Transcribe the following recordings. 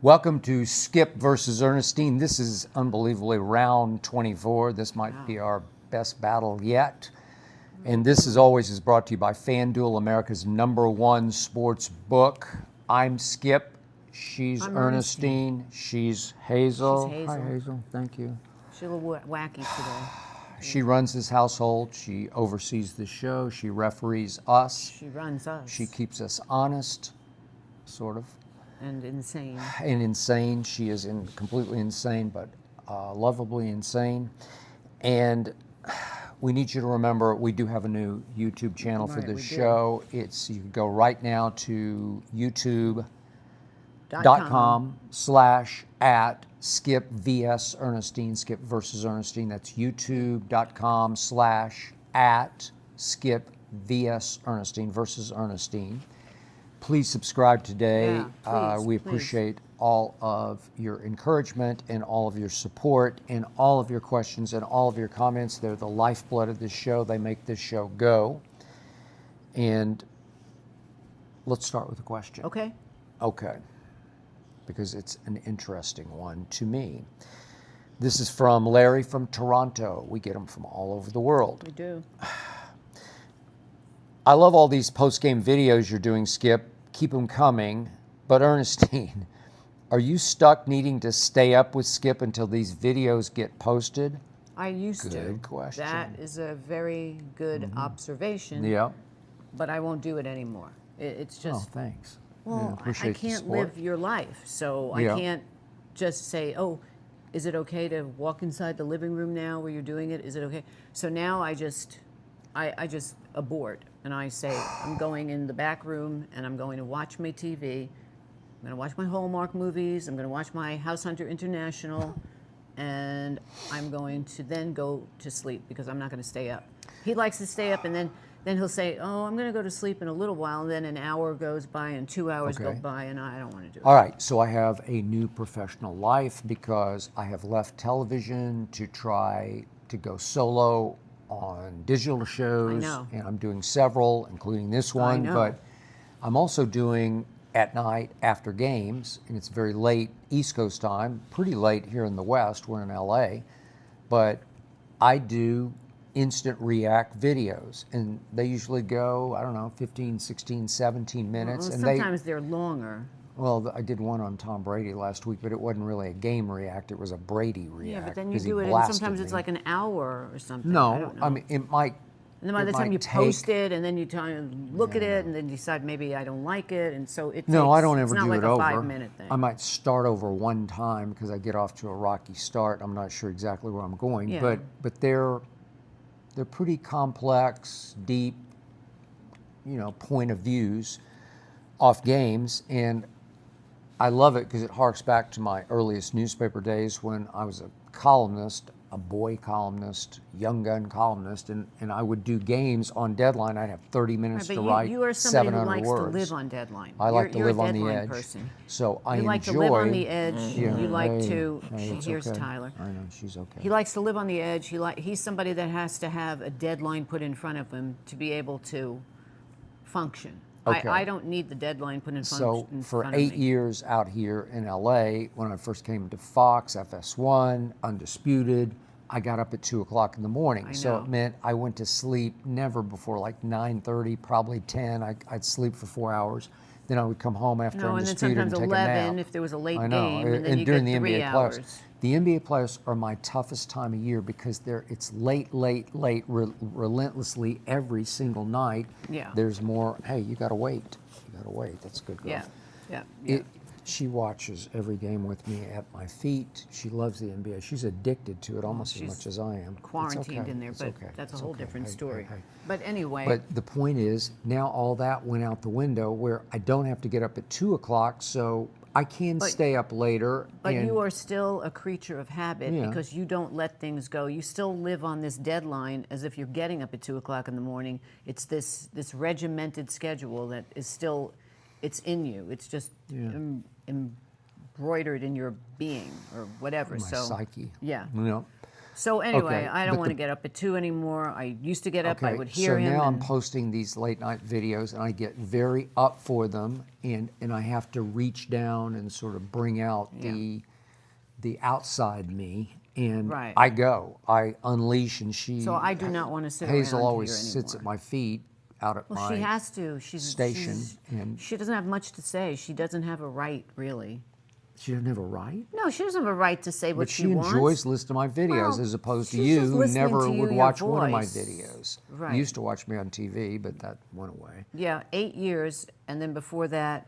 Welcome to Skip versus Ernestine. This is unbelievably round 24. This might be our best battle yet. And this, as always, is brought to you by FanDuel, America's #1 sports book. I'm Skip. I'm Ernestine. She's Hazel. She's Hazel. Hi, Hazel. Thank you. She's a little wacky today. She runs this household. She oversees the show. She referees us. She runs us. She keeps us honest, sort of. And insane. And insane. She is completely insane, but lovably insane. And we need you to remember we do have a new YouTube channel for this show. You can go right now to youtube.com/@SkipVS Skip versus Ernestine. That's youtube.com/@SkipVS versus Ernestine. Please subscribe today. We appreciate all of your encouragement and all of your support and all of your questions and all of your comments. They're the lifeblood of this show. They make this show go. And let's start with a question. Okay. Okay. Because it's an interesting one to me. This is from Larry from Toronto. We get them from all over the world. We do. I love all these post-game videos you're doing, Skip. Keep them coming. But Ernestine, are you stuck needing to stay up with Skip until these videos get posted? I used to. Good question. That is a very good observation. Yeah. But I won't do it anymore. It's just... Oh, thanks. Well, yeah, I can't live your life, so I can't just say, oh, is it okay to walk inside the living room now where you're doing it? Is it okay? So now I just abort. And I say, I'm going in the back room and I'm going to watch my TV. I'm going to watch my Hallmark movies. I'm going to watch my House Hunter International. And I'm going to then go to sleep because I'm not going to stay up. He likes to stay up and then he'll say, oh, I'm going to go to sleep in a little while. And then an hour goes by and 2 hours go by and I don't want to do it. All right, so I have a new professional life because I have left television to try to go solo on digital shows, and I'm doing several, including this one, but I'm also doing at night after games, and it's very late East Coast time, pretty late here in the West, we're in LA, but I do instant react videos, and they usually go, I don't know, 15, 16, 17 minutes. Well, and sometimes they're longer. Well, I did one on Tom Brady last week, but it wasn't really a game react. It was a Brady react. Yeah, but then you do it, and sometimes it's like an hour or something. No, I mean, it might. And then by the time you post it, and then you look at it, and then decide maybe I don't like it, and so it takes, no, I don't ever it's do not it like over. a 5-minute thing. I might start over one time because I get off to a rocky start. I'm not sure exactly where I'm going, but they're pretty complex, deep, point of views off games, and I love it because it harks back to my earliest newspaper days when I was a columnist, a boy columnist, young gun columnist, and I would do games on deadline. I'd have 30 minutes to write 700 words. You are somebody who likes to live on deadline. I like to live on the edge. Person. So I enjoy. You like to live on the edge. Yeah, you like to. Here's Tyler. I know, she's okay. He likes to live on the edge. He's somebody that has to have a deadline put in front of him to be able to function. Okay. I don't need the deadline put in front of me. So for 8 years out here in LA, when I first came to Fox, FS1, Undisputed, I got up at 2 o'clock in the morning. So it meant I went to sleep never before like 9:30, probably 10. I'd sleep for 4 hours. Then I would come home after Undisputed and take a nap. And then sometimes 11 if there was a late game, and then you during get the 3 NBA hours. playoffs. The NBA playoffs are my toughest time of year because it's late, relentlessly every single night. Yeah. There's more, hey, you got to wait. You got to wait. That's a good girl. Yeah. She watches every game with me at my feet. She loves the NBA. She's addicted to it almost as much as I am. Quarantined in there, but that's a whole different story. But anyway. But the point is, now all that went out the window where I don't have to get up at 2 o'clock, so I can stay up later. But you are still a creature of habit because you don't let things go. You still live on this deadline as if you're getting up at 2 o'clock in the morning. It's this regimented schedule that is still, it's in you. It's just embroidered in your being or whatever. My psyche. Yeah. So anyway, Okay, I don't but want to get up at 2 anymore. I used to get up. I would hear so him. now I'm and- posting these late night videos, and I get very up for them, and I have to reach down and sort of bring out the outside me, and Right. I unleash, and So I do not want to sit Hazel around always here sits at anymore. my feet out at Well, my she has to. station, and She doesn't have much to say. She doesn't have a right, really. she doesn't have a right. No, she doesn't have a right to say what But she she wants. enjoys listening to my videos Well, as opposed to she's you, just who listening never to you, would your watch one of my voice. videos. Right. You used to watch me on TV, but that went away. Yeah, 8 years, and then before that,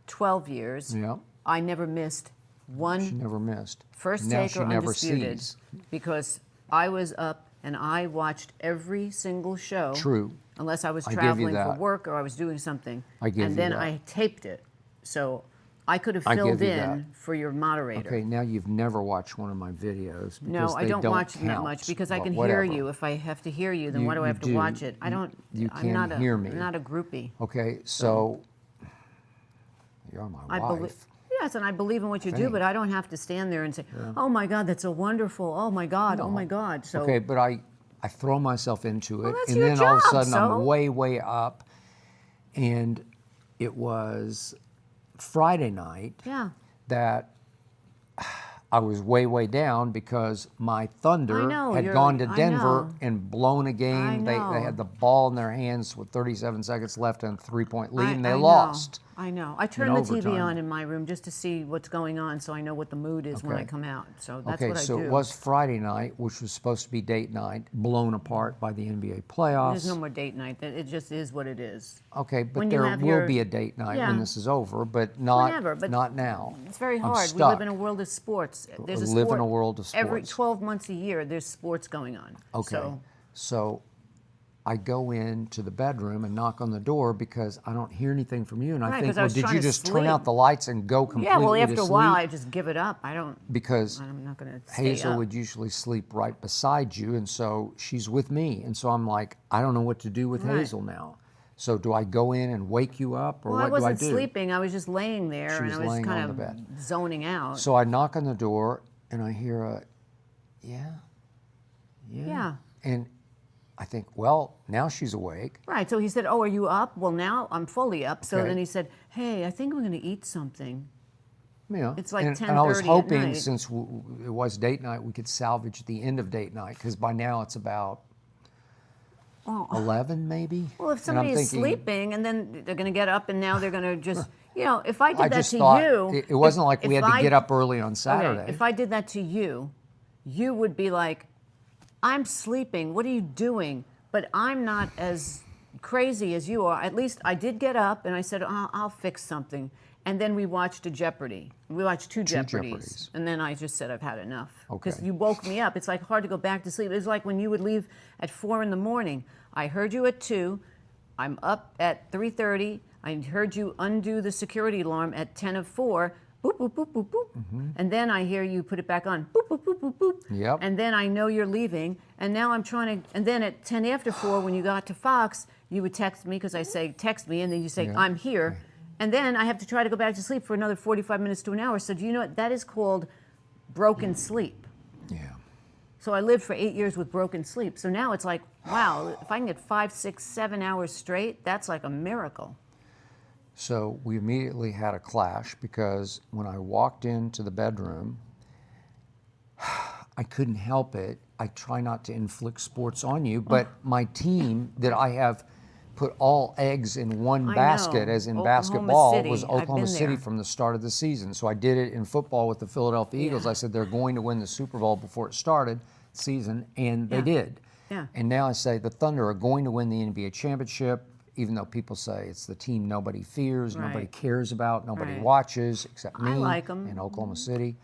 12 years. Yeah, I never missed one she never missed. first Now take she or never undisputed sees. because I was up and I watched every single show. True. Unless I was I give you traveling for that. work or I was doing something. I give and you then that. I taped it. So I could have I give filled you in that. for your moderator. Okay, now you've never watched one of my videos because No, I they don't watch them that count, much because I but can whatever. hear you. If I have to hear you, then You- why do I you have to do. watch it? I You- don't. you I'm can not hear me. I'm not a groupie. Okay, so you're my I wife. believe. Yes, and I believe in what you do, but I don't have to stand there and say, "Oh my God, that's so wonderful! Oh my God, oh my God!" So Okay, but I throw myself into it, that's and your then all of a job, sudden so? I'm way up, and it was Friday night yeah, that I was way down because my Thunder I know, had you're- gone to I Denver know. and blown a game. I They know. had the ball in their hands with 37 seconds left and a 3-point lead, and they I lost. Know. I know. I turn the TV overtime. on in my room just to see what's going on, so I know what the mood is when I Okay. come out. So that's Okay, what I so do. it was Friday night, which was supposed to be date night, blown apart by the NBA playoffs. There's no more date night. It just is what it is. Okay, but When you there have will your- be a date night Yeah. when this is over, but not Whenever, but not now. It's very I'm hard. We stuck. live in a world of sports. There's a live in sport a world of Every sports. 12 months a year, there's sports going on. Okay, so I go into the bedroom and knock on the door because I don't hear anything from you, and I Right, think, 'cause I well, was did trying you to just turn sleep. out the lights and go completely yeah, well, to after a sleep? while, I just give it up. Because I'm not going to stay Hazel up. would usually sleep right beside you, and so she's with me, and so I'm like, I don't know what to do with Right. Hazel now. So do I go in and wake you up, or Well, I what do I wasn't do? sleeping. I was just laying there, She and was I was laying kind on of the bed. zoning out. So I knock on the door, and I hear a, yeah. yeah. And I think, well, now she's awake. Right. So he said, "Oh, are you up?" Well, now I'm fully up. So Okay. then he said, "Hey, I think we're going to eat something." Yeah. It's like and I was 10:30 at hoping, night. since it was date night, we could salvage the end of date night, because by now it's about Well, 11 maybe. well, if And I'm somebody is thinking, sleeping and then they're going to get up and now they're going to just, if I did I that just to thought you, it wasn't like we if had to I- get up early on Saturday. Okay, if I did that to you, you would be like, "I'm sleeping. What are you doing?" But I'm not as crazy as you are. At least I did get up and I said, I'll fix something. And then we watched a Jeopardy. We watched two Jeopardies. Jeopardies. And then I just said, I've had enough. Because Okay. you woke me up. It's like hard to go back to sleep. It's like when you would leave at 4 in the morning. I heard you at 2. I'm up at 3:30. I heard you undo the security alarm at 10 of 4. Boop, boop, boop, boop, boop. And then I hear you put it back on. Boop, boop, boop, boop, boop. Yep. And then I know you're leaving. And now I'm trying to, and then at 10 after 4, when you got to Fox, you would text me because I say, text me. And then you say, Yeah. I'm here. And then I have to try to go back to sleep for another 45 minutes to an hour. So do you know what? That is called broken sleep. Yeah. So I lived for 8 years with broken sleep. So now it's like, wow, if I can get 5, 6, 7 hours straight, that's like a miracle. So we immediately had a clash because when I walked into the bedroom, I couldn't help it. I try not to inflict sports on you, but my team that I have put all eggs in one I basket, know. as in Oklahoma basketball, City. was I've Oklahoma been City there. from the start of the season. So I did it in football with the Philadelphia Eagles. Yeah. I said they're going to win the Super Bowl before it started season, and they Yeah. did. Yeah. And now I say the Thunder are going to win the NBA championship, even though people say it's the team nobody fears, nobody Right. cares about, nobody Right. watches except me I like 'em. in Oklahoma City.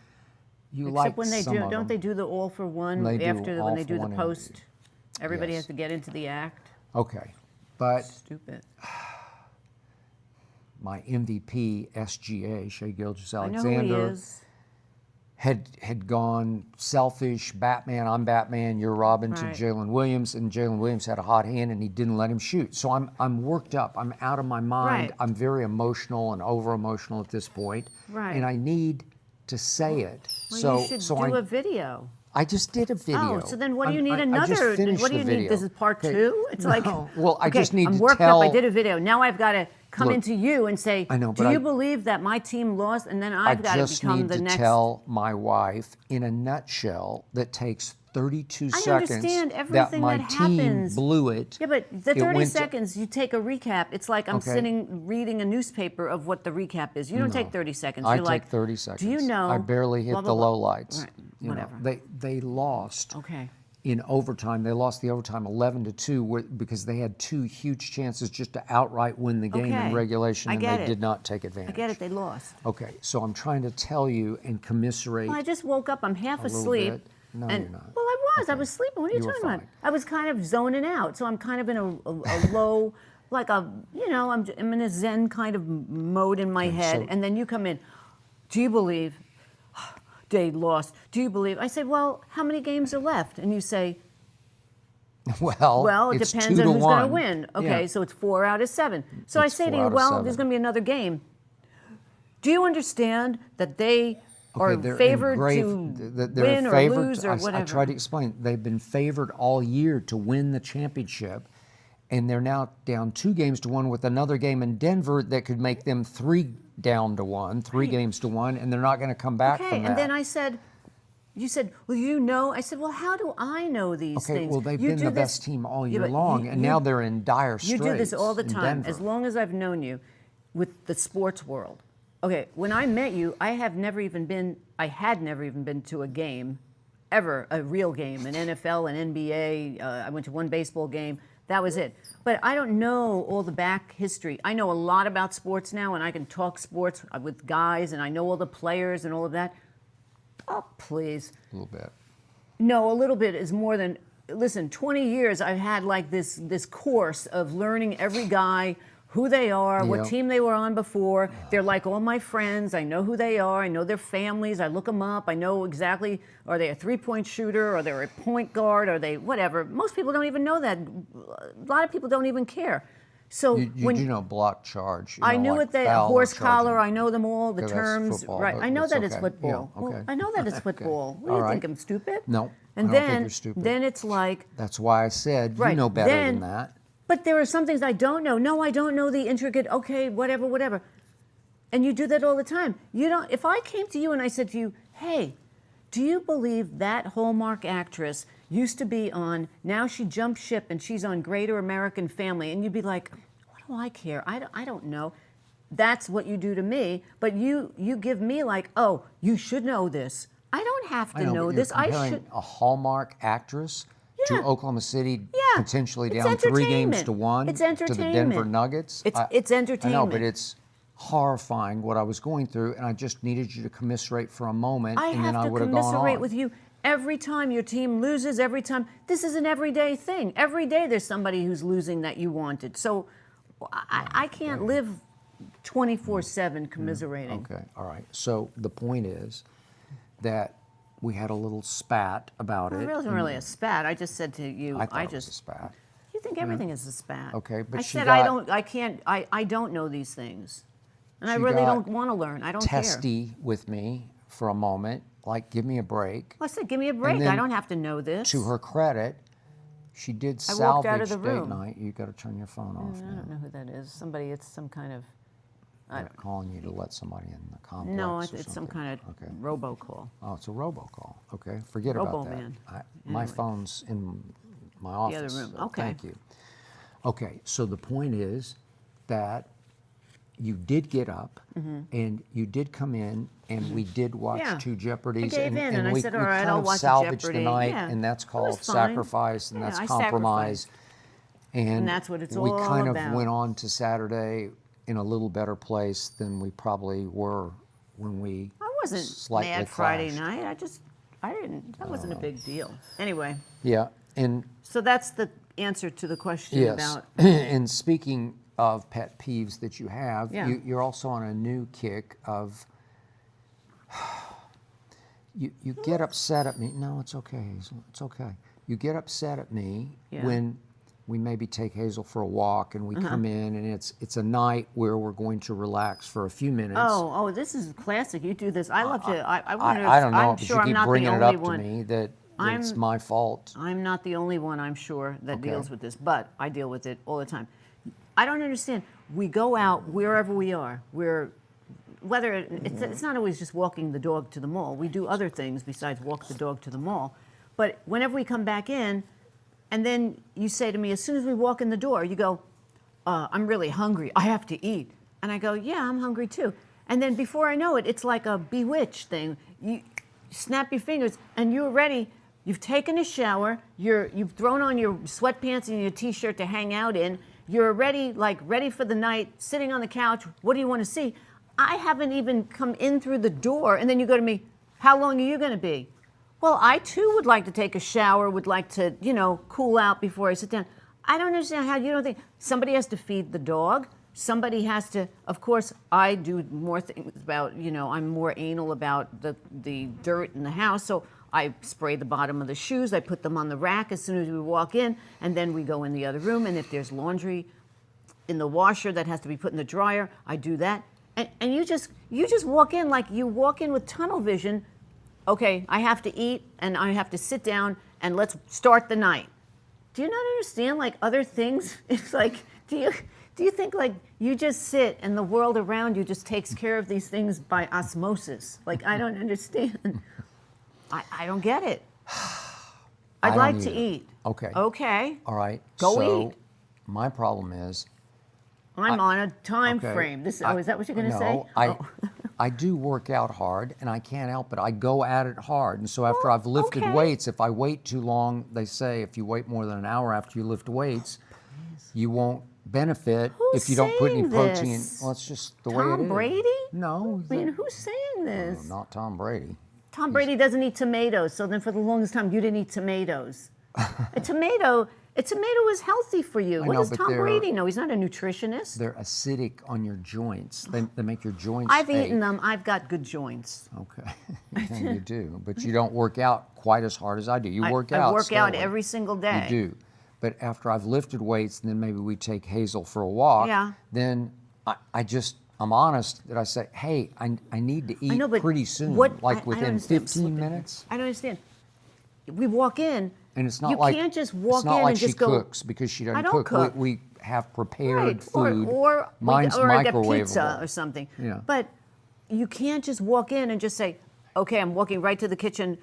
You Except like when they some do, of don't them. they do the all for one They do after all when they for do the one post? Everybody Yes. has to get into the act. Okay, but Stupid. my MVP, SGA, Shea I know who he Gilgeous-Alexander, is. had gone selfish, Batman, I'm Batman, you're Robin, Right. to Jalen Williams, and Jalen Williams had a hot hand and he didn't let him shoot. So I'm worked up, I'm out of my mind, Right. I'm very emotional and over emotional at this point, Right. and I need to say it. Well, so you should so do I a video. I just did a video. Oh, so then what do you need I another? just finished What do you the need? video. This is part Okay. two? It's No. like, Well, I okay, just need I'm to worked tell. up. I did a video. Now I've got to come Look, into you and say, I know, do but you believe that my team lost? And then I've got to just become need the to next. tell my wife in a nutshell that takes 32 I seconds understand that everything my that team happens. blew it. Yeah, but the It 30 went to- seconds, you take a recap. It's like I'm Okay. sitting reading a newspaper of what the recap is. You don't take 30 seconds. I You're take like, 30 seconds. do you know? I barely hit blah, the blah, blah. lowlights. Right, You know, whatever. they lost. Okay. In overtime. They lost the overtime 11-2 because they had two huge chances just to outright win the game Okay. in regulation, I and get they it. did not take advantage. I get it. They lost. Okay, so I'm trying to tell you and commiserate. Well, I just woke up. I'm half little asleep. bit. No, and, you're not. Well, I was. I Okay. was sleeping. What are you You were talking about? fine. I was kind of zoning out. So I'm kind of in a low, like a, I'm in a Zen kind of mode in my head. so- And then you come in. Do you believe they lost? Do you believe? I said, well, how many games are left? And you say, well, it it's depends 2 on to who's going to 1. win. Okay, Yeah. so it's 4 out of 7. So I It's say to 4 you, out of well, 7. there's going to be another game. Do you understand that they are they're in favored grave- to they're win or favored lose to- or I whatever? tried to explain. They've been favored all year to win the championship, and they're now down 2 games to 1 with another game in Denver that could make them 3 down to 1, 3 games to 1, and they're not going to come back Okay, from that. and then you said, well, you know. I said, well, how do I know these Okay, things? well, they've You been do the this- best team all Yeah, year but long, and now they're in dire You straits. do this all the in time, Denver. as long as I've known you, with the sports world. Okay, when I met you, I had never even been to a game, ever, a real game, an NFL, an NBA. I went to one baseball game. That was it. But I don't know all the back history. I know a lot about sports now, and I can talk sports with guys, and I know all the players and all of that. Oh, please. A little bit. No, a little bit is more than. Listen, 20 years I've had like this course of learning every guy, who they are, what Yep. team they were on before. They're like all my friends. I know who they are. I know their families. I look them up. I know exactly, are they a three-point shooter? Are they a point guard? Are they whatever? Most people don't even know that. A lot of people don't even care. So You when do know block charge. I knew like it, the foul or horse charging. collar. I know them all, the Okay, that's terms. football, Right. but I know that's that it's okay. football. Yeah, okay. Well, I know that it's football. What do All you right. think? I'm stupid? No, And I don't then, think you're stupid. then it's like, That's why I said you right, know better then, than that. But there are some things I don't know. No, I don't know the intricate. Okay, whatever. And you do that all the time. You don't. If I came to you and I said to you, "Hey, do you believe that Hallmark actress used to be on? Now she jumped ship and she's on Greater American Family," and you'd be like, "What do I care? I don't know." That's what you do to me. But you give me like, "Oh, you should know this." I don't have to I know, know but this. you're I comparing should. a Hallmark actress to Yeah. Oklahoma City Yeah. potentially It's down 3 games entertainment. to 1 It's to the entertainment. Denver Nuggets. It's I know, but entertainment. it's horrifying what I was going through, and I just needed you to commiserate for a moment, I and then have I to would have gone commiserate on. with you every time your team loses, every time. This is an everyday thing. Every day there's somebody who's losing that you wanted. So I can't live 24/7 commiserating. Okay, all right. So the point is that we had a little spat about It it. wasn't really a spat. I just said to you, I thought it was a spat. You think everything is a spat. Okay, but I she said got- I don't know these things. And I She really got don't want to learn. I don't care. testy with me for a moment, like give me a break. Well, I said, give me a break. I then don't have to know this. To her credit, she did I walked out of salvage the date room. night. You got to turn your phone off I now. don't know who that is. Somebody, it's some kind of, I They're don't calling you to let somebody in the complex. No, or it's some something. kind of Okay. robocall. Oh, it's a robocall. Okay, forget about that. Robo-man. My Anyway. phone's in my The office. other room. so Okay. Thank you. Okay, so the point is that you did get up and you did come in and we did watch Mm-hmm. Yeah. 2 Jeopardies. I gave in and I we, said, we "All right, kind I'll of watch salvaged Jeopardy." the night, Yeah. and that's It called was fine. sacrifice, and Yeah, that's I compromise. And that's what it's we all kind of about. went on to Saturday in a little better place than we probably were when we I wasn't slightly mad Friday clashed. night. That wasn't a big deal. Anyway, Yeah, and so that's the answer to the question yes, about. and speaking of pet peeves that you have, Yeah. you're also on a new kick of you get upset at me. No, it's okay. Hazel. It's okay. You get upset at me Yeah. when we maybe take Hazel for a walk, and we come in, and it's a night where we're going to relax for a few minutes. Oh, this is classic. You do this. I love to. I wonder. I don't know, I'm but sure you I'm keep not the bringing it only up one. to me that it's my fault. I'm not the only one, I'm sure, that Okay. deals with this, but I deal with it all the time. I don't understand. We go out wherever we are. Whether it's not always just walking the dog to the mall. We do other things besides walk the dog to the mall. But whenever we come back in, and then you say to me, as soon as we walk in the door, you go, I'm really hungry. I have to eat. And I go, yeah, I'm hungry too. And then before I know it, it's like a bewitched thing. You snap your fingers, and you're ready. You've taken a shower. You've thrown on your sweatpants and your T-shirt to hang out in. You're ready for the night, sitting on the couch. What do you want to see? I haven't even come in through the door, and then you go to me, how long are you going to be? Well, I too would like to take a shower, would like to, cool out before I sit down. I don't understand how you don't think somebody has to feed the dog. Somebody has to, of course, I do more things about, I'm more anal about the dirt in the house. So I spray the bottom of the shoes. I put them on the rack as soon as we walk in, and then we go in the other room. And if there's laundry in the washer that has to be put in the dryer, I do that. And you just walk in like you walk in with tunnel vision. Okay, I have to eat and I have to sit down and let's start the night. Do you not understand like other things? It's like, do you think like you just sit and the world around you just takes care of these things by osmosis? Like, I don't understand. I don't get it. I'd like to eat. Okay. Okay. All right. Go eat. My problem is I'm on a time frame. Is that what you're going to say? I do work out hard, and I can't help it. I go at it hard. And so after I've lifted weights, if I wait too long, they say if you wait more than an hour after you lift weights, you won't benefit if you don't put any protein. This? Well, it's just the way it is. Tom Brady? No. I mean, who's saying this? No, not Tom Brady. Tom Brady doesn't eat tomatoes, so then for the longest time you didn't eat tomatoes. A tomato is healthy for you. What does Tom Brady know? He's not a nutritionist. They're acidic on your joints. They make your joints I've ache. eaten them. I've got good joints. Okay. Yeah, you do. But you don't work out quite as hard as I do. You work out. I work out slowly. every single day. You do. But after I've lifted weights, and then maybe we take Hazel for a walk, then I'm honest that I say, hey, I need to eat pretty soon, like within 15 minutes. I don't understand. We walk in, and it's not you can't just walk in and just go. She cooks because she doesn't I don't cook. We have prepared food. Mine's microwavable. I get pizza or something. Yeah. But you can't just walk in and just say, okay, I'm walking right to the kitchen.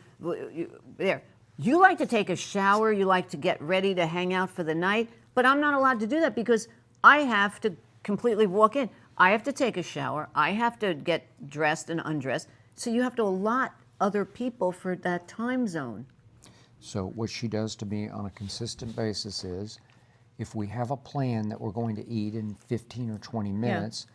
There. You like to take a shower. You like to get ready to hang out for the night. But I'm not allowed to do that because I have to completely walk in. I have to take a shower. I have to get dressed and undressed. So you have to allot other people for that time zone. So what she does to me on a consistent basis is, if we have a plan that we're going to eat in 15 or 20 minutes,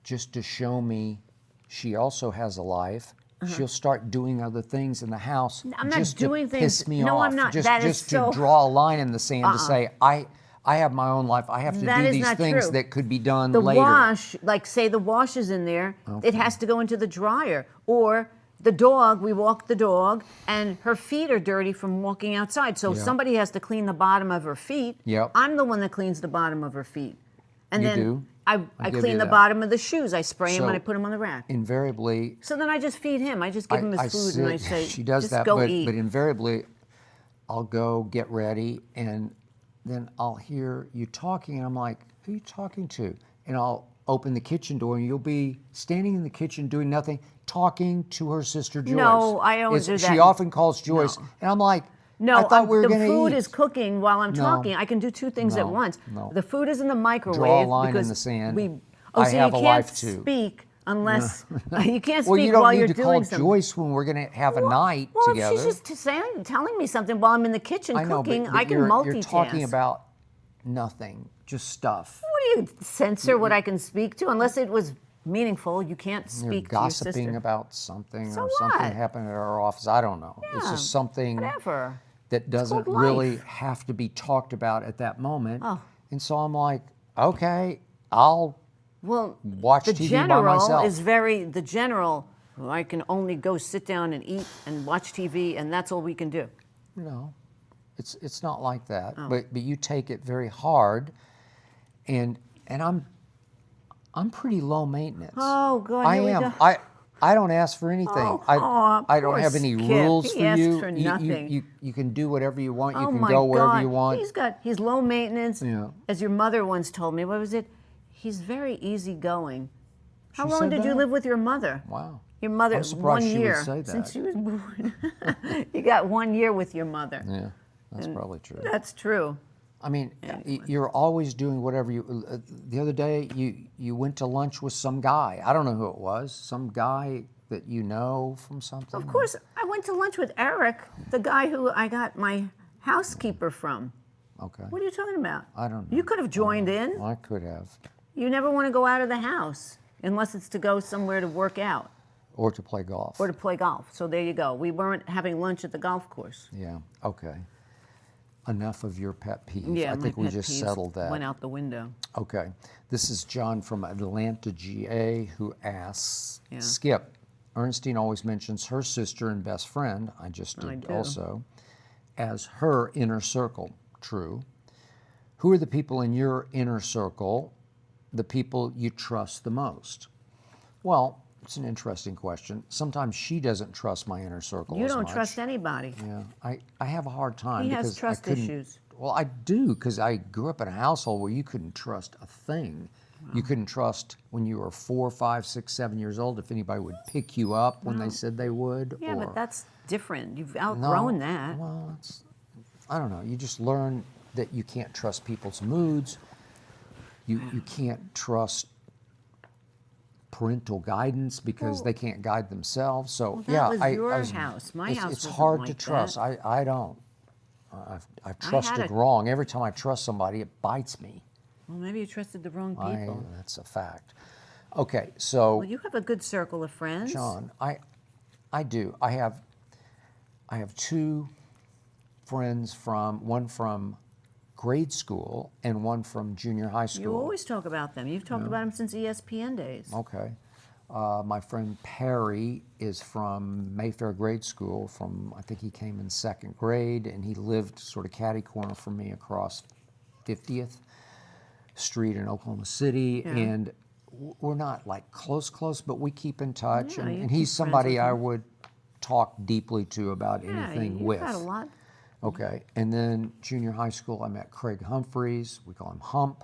just to show me she also has a life, she'll start doing other things in the house just to piss me off. No, I'm not. Just to draw a line in the sand to say, I have my own life. I have to do these things that could be done later. The wash, like say the wash is in there, it has to go into the dryer. Or the dog, we walk the dog, and her feet are dirty from walking outside. So somebody has to clean the bottom of her feet. Yep. I'm the one that cleans the bottom of her feet. And then I clean the that. bottom of the shoes. I spray them and I put them on the rack. Invariably. So then I just feed him. I just give him his food and I say, she does just that, go eat. But invariably, I'll go get ready, and then I'll hear you talking, and I'm like, who are you talking to? And I'll open the kitchen door, and you'll be standing in the kitchen doing nothing, talking to her sister Joyce. No, I don't do that. She often calls Joyce, and I'm like, no, I thought we were going to eat. The food is cooking while I'm talking. I can do two things at once. No. The food is in the microwave. Draw a line because in the sand. So have you a can't life too. speak unless you can't speak well, you don't while need you're to doing call something. Joyce when we're going to have a night together. Well, if she's just telling me something while I'm in the kitchen cooking, but I can you're multitask. talking about nothing, just stuff. What do you censor what I can speak to? Unless it was meaningful, you can't speak You're to your gossiping sister. about something So or something what? happened at our office. I don't know. It's just something Whatever. that doesn't called really life. have to be talked about at that moment. Oh. And so I'm like, okay, I'll watch the TV general by myself. is the general, I can only go sit down and eat and watch TV, and that's all we can do. No. It's not like that. Oh. But you take it very hard, and I'm pretty low maintenance. Oh, God, I here we am. go. I don't ask for anything. I don't poor have any Skip. rules He for asks you. for You, nothing. you can do whatever you want. You Oh can my go wherever God. you want. He's low maintenance. Yeah. As your mother once told me, what was it? He's very easygoing. How She long said did you that? live with your mother? Wow. Your mother, I'm surprised 1 she would year say that. since she was born. You got 1 year with your mother. Yeah, that's probably true. That's true. I mean, Anyway. you're always doing whatever you. The other day, you went to lunch with some guy. I don't know who it was. Some guy that you know from something. Of course, I went to lunch with Eric, the guy who I got my housekeeper from. Okay. What are you talking about? I don't know. You could have joined in. I could have, You never want to go out of the house unless it's to go somewhere to work out or to play golf. or to play golf. So there you go. We weren't having lunch at the golf course. Yeah. Okay. Enough of your pet peeves. Yeah, I think my we pet just peeves settled that. Went out the window. Okay. This is John from Atlanta, GA, who asks, Yeah. Skip, Ernestine always mentions her sister and best friend, I just I did do. also, as her inner circle. True. Who are the people in your inner circle, the people you trust the most? Well, it's an interesting question. Sometimes she doesn't trust my inner circle You as don't much. trust anybody. Yeah, I have a hard time He because has trust I couldn't, issues. Well, I do because I grew up in a household where you couldn't trust a thing. You couldn't trust when you were 4, 5, 6, 7 years old if anybody would pick you up when they said they would. Yeah, or, but that's different. You've outgrown that. Well, I don't know. You just learn that you can't trust people's moods. You can't trust parental guidance because they can't guide themselves. So Well, that yeah, was I your was, house. My it's, house it's wasn't hard like to trust. that. I don't. I've trusted a- wrong. Every time I trust somebody, it bites me. Well, maybe you trusted the wrong people. That's a fact. Okay, so Well, you have a good circle of friends. John, I do. I have 2 friends one from grade school and one from junior high school. You always talk about them. You've talked about them since ESPN days. Okay. My friend Perry is from Mayfair Grade School I think he came in 2nd grade, and he lived sort of catty corner from me across 50th Street in Oklahoma City. Yeah. And we're not like close, but we keep in touch. Yeah, you and he's keep friends somebody with I him. would talk deeply to about Yeah, anything you've with. had a lot. Okay. And then junior high school, I met Craig Humphreys. We call him Hump.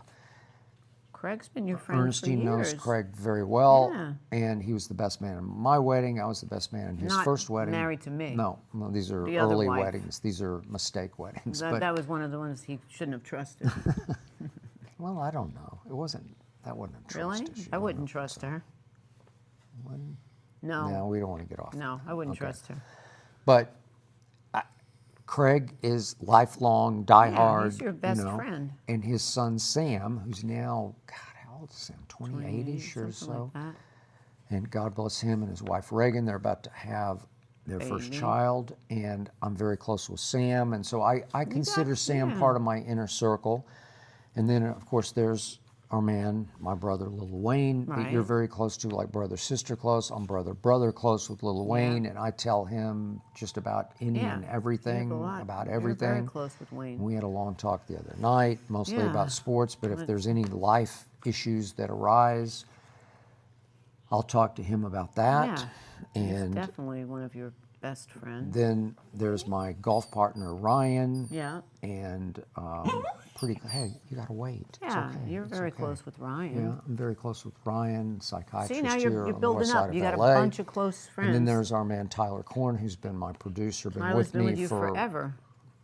Craig's been your friend Ernestine for years. knows Craig very well, Yeah. and he was the best man in my wedding. I was the best man in his Not first wedding. married to me. No, these are The other early wife. weddings. These are mistake weddings. That was one of the ones he shouldn't have trusted. Well, I don't know. That wasn't a trust Really? issue. I wouldn't trust her. No, No. we don't want to get off. No, I wouldn't Okay. trust her. But Craig is lifelong, diehard. he's your best friend. And his son Sam, who's now, God, how old is Sam? 28-ish or something so. like that. And God bless him and his wife Reagan. They're about to have their first Baby. child, and I'm very close with Sam, and so I consider Sam part of my inner circle. And then of course there's our man, my brother Lil Wayne, that Right. you're very close to, like brother sister close. I'm brother close with Lil Wayne, and I tell him just about any and everything about everything. You're very close with Wayne. We had a long talk the other night, mostly Yeah. about sports, but if there's any life issues that arise, I'll talk to him about that. Yeah, And he's definitely one of your best friends. then there's my golf partner, Ryan. Yeah. And hey, you gotta wait. It's Yeah, okay. you're It's very okay. close with Ryan. Yeah, I'm very close with Ryan, psychiatrist See, now here you're on the building west side up. of You got a LA. bunch of close friends. And then there's our man, Tyler Korn, who's been my producer, been Tyler's with been me with you for forever.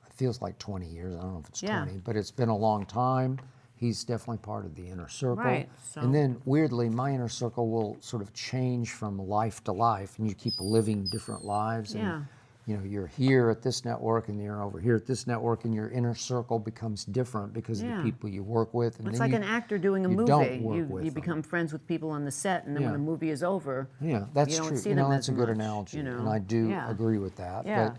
it feels like 20 years. I don't know if it's Yeah. 20, but it's been a long time. He's definitely part of the inner circle. Right, so- And then weirdly, my inner circle will sort of change from life to life, and you keep living different lives. And, Yeah. you know, you're here at this network, and you're over here at this network, and your inner circle becomes different because of Yeah. the people you work with. And It's then like you, an actor doing a you movie. don't work with You them. become friends with people on the set, and then when Yeah. the movie is over, Yeah, that's you don't true. see You them know, that's as a good much, analogy, you know? and I do Yeah. agree with that. Yeah. But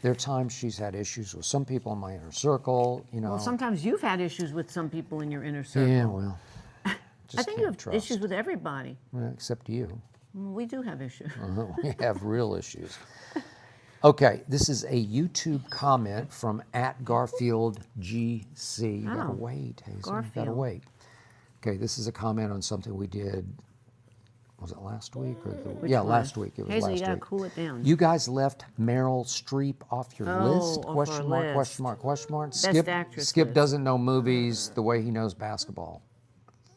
there are times she's had issues with some people in my inner circle. You know. well, sometimes you've had issues with some people in your inner circle. Yeah, well, just I think you can't have trust. issues with everybody. Well, except you. Well, we do have issues. We have real issues. Okay, this is a YouTube comment from @GarfieldGC. You gotta Oh, wait, Hazel. You gotta Garfield. wait. Okay, this is a comment on something we did. Was it last week or Which yeah, one? last week. It was Hazel, last you gotta week. cool it down. You guys left Meryl Streep off your list? off our Question mark? list. Question mark? Question mark? Best actress Skip list. doesn't know movies the way he knows basketball.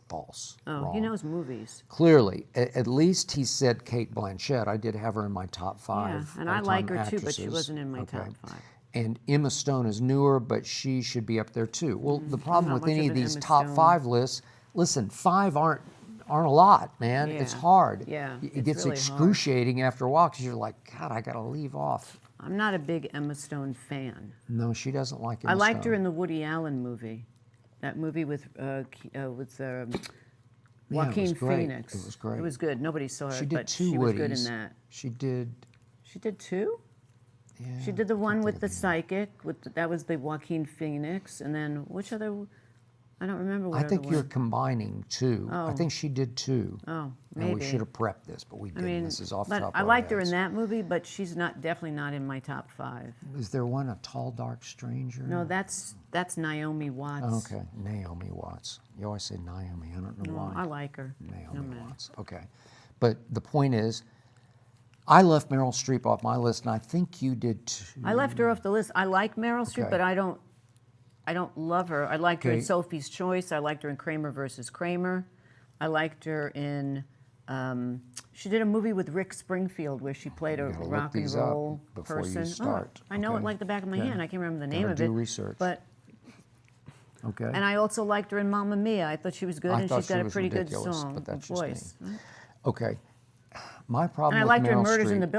False. Oh, Wrong. he knows movies. Clearly, at least he said Kate Blanchett. I did have her in my top 5. Yeah, and I like her too, but she wasn't in my top 5. And Emma Stone is newer, but she should be up there too. Well, the problem not with much any of of an these Emma top Stone. 5 lists, listen, 5 aren't a lot, man. Yeah. It's hard. Yeah, It it's gets really excruciating after a while because you're like, God, I got to leave off. I'm not a big Emma Stone fan. No, she doesn't like Emma I liked her Stone. in the Woody Allen movie. That movie with Joaquin was great. Phoenix. It was great. It was good. Nobody saw it, She did but 2 she Woodies. was good in that. She did. She did 2? Yeah, She did the one can't with think the of name. psychic. That was the Joaquin Phoenix, and then which other? I don't remember what I think other you're one. combining 2. I Oh. think she did 2. Oh, And we maybe. should have prepped this, but we I didn't. mean, This is off the but top of I our liked her in heads. that movie, but she's definitely not in my top 5. Is there one, A Tall Dark Stranger? No, that's Naomi Watts. Okay, Naomi Watts. You always say Naomi. I don't know No, why. I like her. Naomi No matter. Watts. Okay. But the point is, I left Meryl Streep off my list, and I think you did too. I left her off the list. I like Meryl Streep, Okay. but I don't love her. I liked her in Okay. Sophie's Choice. I liked her in Kramer versus Kramer. I liked her in. She did a movie with Rick Springfield where she played a You gotta look rock and these up roll before you person. start, I know it okay? like the back of my Okay. hand. I can't remember the name Gotta of do it. research. But Okay. and I also liked her in Mamma Mia. I thought she was good, I and thought she's got she a was pretty ridiculous, good song, but that's a just me. voice. Okay. My problem And I with liked her in Meryl Murders in the Streep-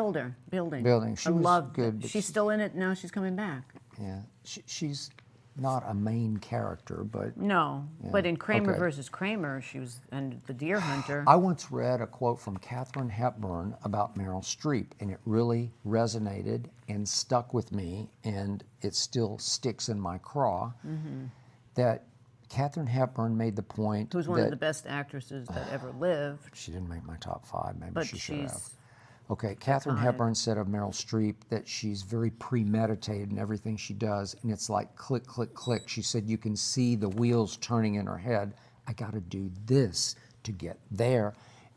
Building. Building. She I was loved good, it. but She's still in it now. She's coming back. Yeah. She's not a main character, but No, but in Kramer okay. versus Kramer, she was, and the Deer Hunter. I once read a quote from Katharine Hepburn about Meryl Streep, and it really resonated and stuck with me, and it still sticks in my craw, that Katharine Hepburn made the point Who's one that of the best actresses that ever lived, she didn't make my top 5. Maybe but she should have. she's Okay, Katharine iconic. Hepburn said of Meryl Streep that she's very premeditated in everything she does, and it's like click, click, click. She said you can see the wheels turning in her head. I got to do this to get there.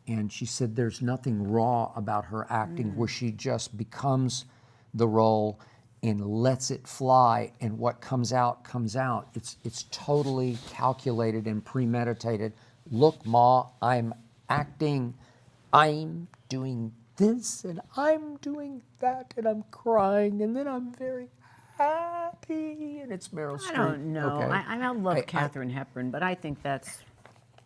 And she said there's nothing raw about her acting where she just becomes the role and lets it fly, and what comes out comes out. It's totally calculated and premeditated. Look, Ma, I'm acting. I'm doing this, and I'm doing that, and I'm crying, and then I'm very happy, and it's Meryl Streep. I don't know. Okay. I love Katharine Hepburn, but I think that's,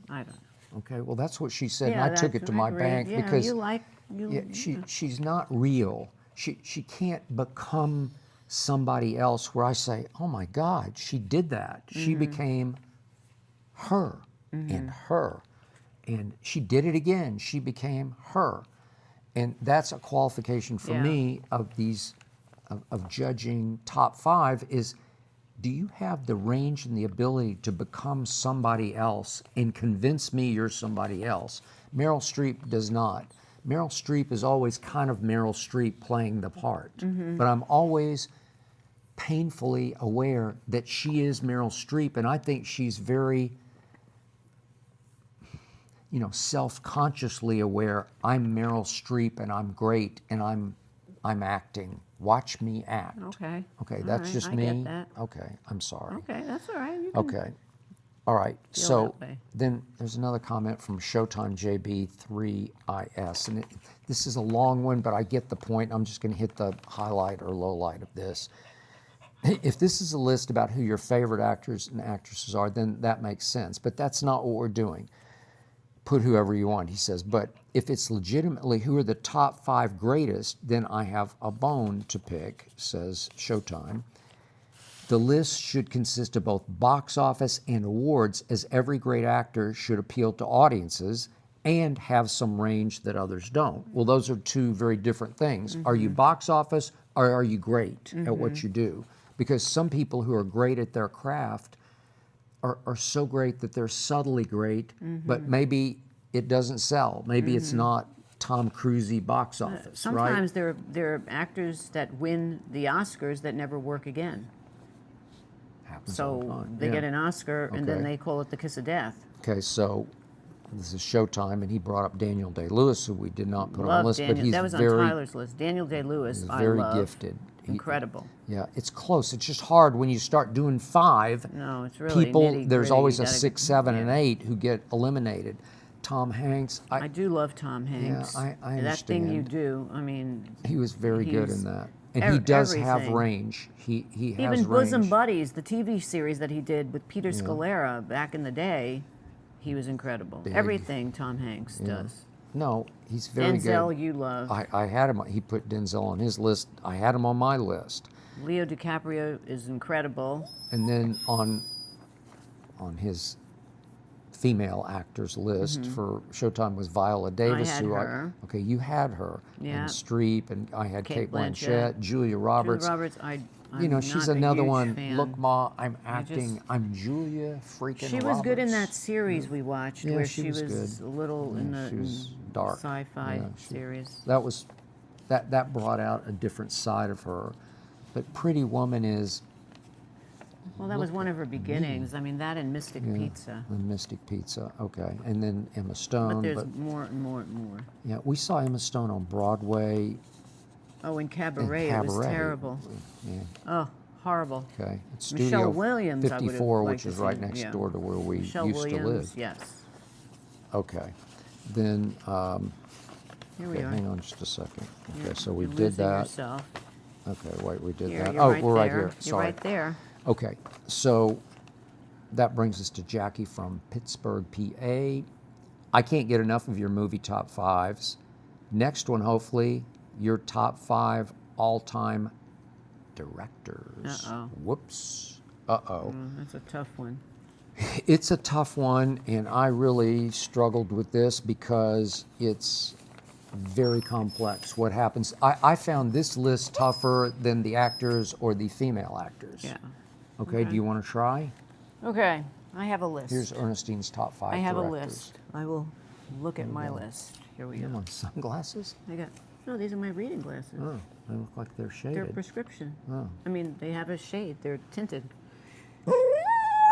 I don't know. Okay, well, that's what she said, Yeah, and I took that's- it to I my agree. bank Yeah, because you like you. yeah, she's not real. She can't become somebody else where I say, oh my God, she did that. She became her and her. And she did it again. She became her. And that's a qualification for Yeah. me of these, of judging top 5 is, do you have the range and the ability to become somebody else and convince me you're somebody else? Meryl Streep does not. Meryl Streep is always kind of Meryl Streep playing the part. But I'm always painfully aware that she is Meryl Streep, and I think she's very, self-consciously aware. I'm Meryl Streep, and I'm great, and I'm acting. Watch me act. Okay. Okay, All that's right, just I me. get that. Okay, I'm sorry. Okay, that's all right. You can, Okay. All right. Feel So that way. then there's another comment from Showtime JB3IS, and this is a long one, but I get the point. I'm just going to hit the highlight or low light of this. If this is a list about who your favorite actors and actresses are, then that makes sense. But that's not what we're doing. Put whoever you want, he says. But if it's legitimately who are the top 5 greatest, then I have a bone to pick, says Showtime. The list should consist of both box office and awards, as every great actor should appeal to audiences and have some range that others don't. Well, those are 2 very different things. Are you box office, or are you great at what you do? Because some people who are great at their craft are so great that they're subtly great, but maybe it doesn't sell. Maybe it's not Tom Cruise box office, right? Sometimes there are actors that win the Oscars that never work again. Happens all the So time. they Yeah. get an Oscar, and then Okay. they call it the kiss of death. Okay, so this is Showtime, and he brought up Daniel Day-Lewis, who we did not put on the Love list, Daniel. but he's That was on very, Tyler's list. Daniel Day-Lewis, I very love. gifted. Incredible. Yeah, it's close. It's just hard when you start doing 5. No, it's really People, nitty-gritty. there's always You a gotta 6, get- 7, yeah. and 8 who get eliminated. Tom Hanks, I do love Tom Hanks. I That thing you understand. do, I mean, he was very good he's in that. And he does have everything. range. He has even Bosom range. Buddies, the TV series that he did with Peter Scalera back in the day, he was incredible. Big. Everything Tom Hanks does. No, he's very Denzel, good. you love. I had him. He put Denzel on his list. I had him on my list. Leo DiCaprio is incredible. And then on his female actors list for Showtime was Viola Davis. had her. Okay, you had her. Yeah. And Streep, and I had Kate Blanchett. Blanchett, Julia Roberts. Julia Roberts, I'm You know, she's not a another huge one. fan. Look, Ma, I'm acting. just- I'm Julia freaking She was good in that Roberts. series we watched, Yeah, where she she was was good. a little in Yeah, the she was dark. sci-fi Yeah, series. That was that brought out a different side of her. But Pretty Woman is Well, that was one of her beginnings. I mean, that and Mystic Pizza. the Mystic Pizza. Okay, and then Emma Stone. But there's more and more and more. Yeah, we saw Emma Stone on Broadway. Oh, in in Cabaret, it was Cabaret. terrible. Yeah, Oh, horrible. okay. It's Michelle Studio Williams, I would've 54, liked which to is right see, next yeah. door to where we Michelle used Williams, to live. yes. Okay, then Here we okay, are. hang on just a second. Okay, You're- so we you're did losing that. Yourself. Okay, wait, we did Here, that. you're Oh, right we're right there. here. You're Sorry. right there. Okay, so that brings us to Jackie from Pittsburgh, PA. I can't get enough of your movie top 5s. Next one, hopefully, your top 5 all-time directors. Uh-oh. Whoops. Uh-oh. That's a tough one. It's a tough one, and I really struggled with this because it's very complex. What happens? I found this list tougher than the actors or the female actors. Yeah. Okay, do you want to try? Okay, I have a list. Here's Ernestine's top 5 I have a directors. list. I will look at my list. Here we You go. want sunglasses? No, these are my reading glasses. Oh, they look like they're shaded. They're prescription. Oh. I mean, they have a shade. They're tinted.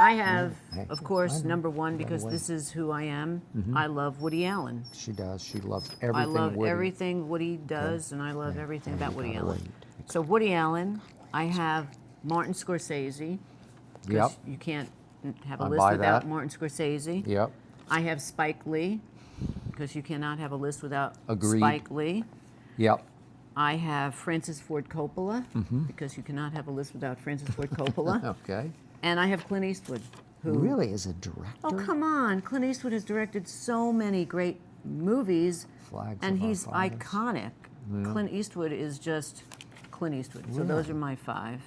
I have, Hey, of course, I know. number one, By the because way. this is who I am. I love Woody Allen. She does. She loves everything I love Woody. everything Woody does, and I love everything about Woody gotta Allen. wait. So Woody Allen, I have Martin Scorsese. 'Cause Yep. You can't have a I list buy without that. Martin Scorsese. Yep. I have Spike Lee, because you cannot have a list without Agreed. Spike Lee. Yep. I have Francis Ford Coppola, Mm-hmm. because you cannot have a list without Francis Ford Coppola. Okay. And I have Clint Eastwood, who... Really, as a director? Oh, come on. Clint Eastwood has directed so many great movies, Flags and of our he's fathers. iconic. Clint Eastwood is just Clint Eastwood. So Really? those are my 5.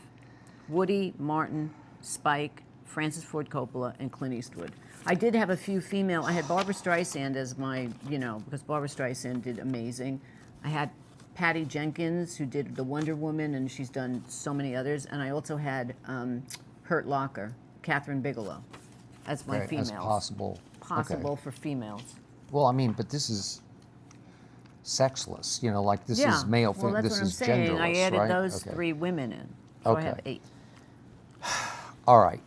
Woody, Martin, Spike, Francis Ford Coppola, and Clint Eastwood. I did have a few female. I had Barbara Streisand as my, because Barbara Streisand did amazing. I had Patty Jenkins, who did The Wonder Woman, and she's done so many others. And I also had Hurt Locker, Catherine Bigelow, as my Okay, females. as possible. Possible Okay. for females. Well, I mean, but this is sexless. Like this Yeah. is male. Well, that's this what I'm is saying. I genderless, added right? those Okay. 3 women in. So I have Okay. 8. All right.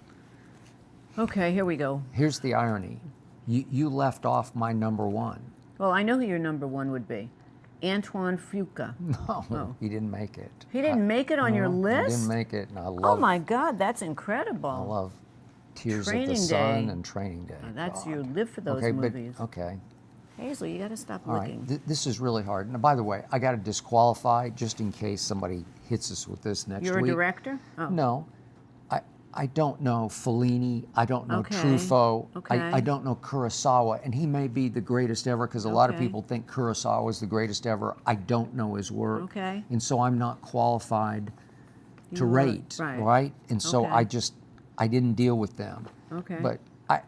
Okay, here we go. Here's the irony. You left off my number 1. Well, I know who your number 1 would be. Antoine Fuqua. No, he didn't make it. He didn't make it on your No, list? He didn't make it, and I Oh love. my God, that's incredible. I love Tears of Training the Sun Day. and Training Day. That's God. you live for those okay, movies. But, okay. Hazel, you got to stop All looking. right. This is really hard. Now, by the way, I got to disqualify just in case somebody hits us with this next You're week. a director? Oh. No. I don't know Fellini. I don't know Okay. Truffaut. Okay. I don't know Kurosawa. And he may be the greatest ever because a lot of Okay. people think Kurosawa is the greatest ever. I don't know his work. Okay. And so I'm not qualified to You rate. weren't, right. Right? And so Okay. I didn't deal with them. Okay. But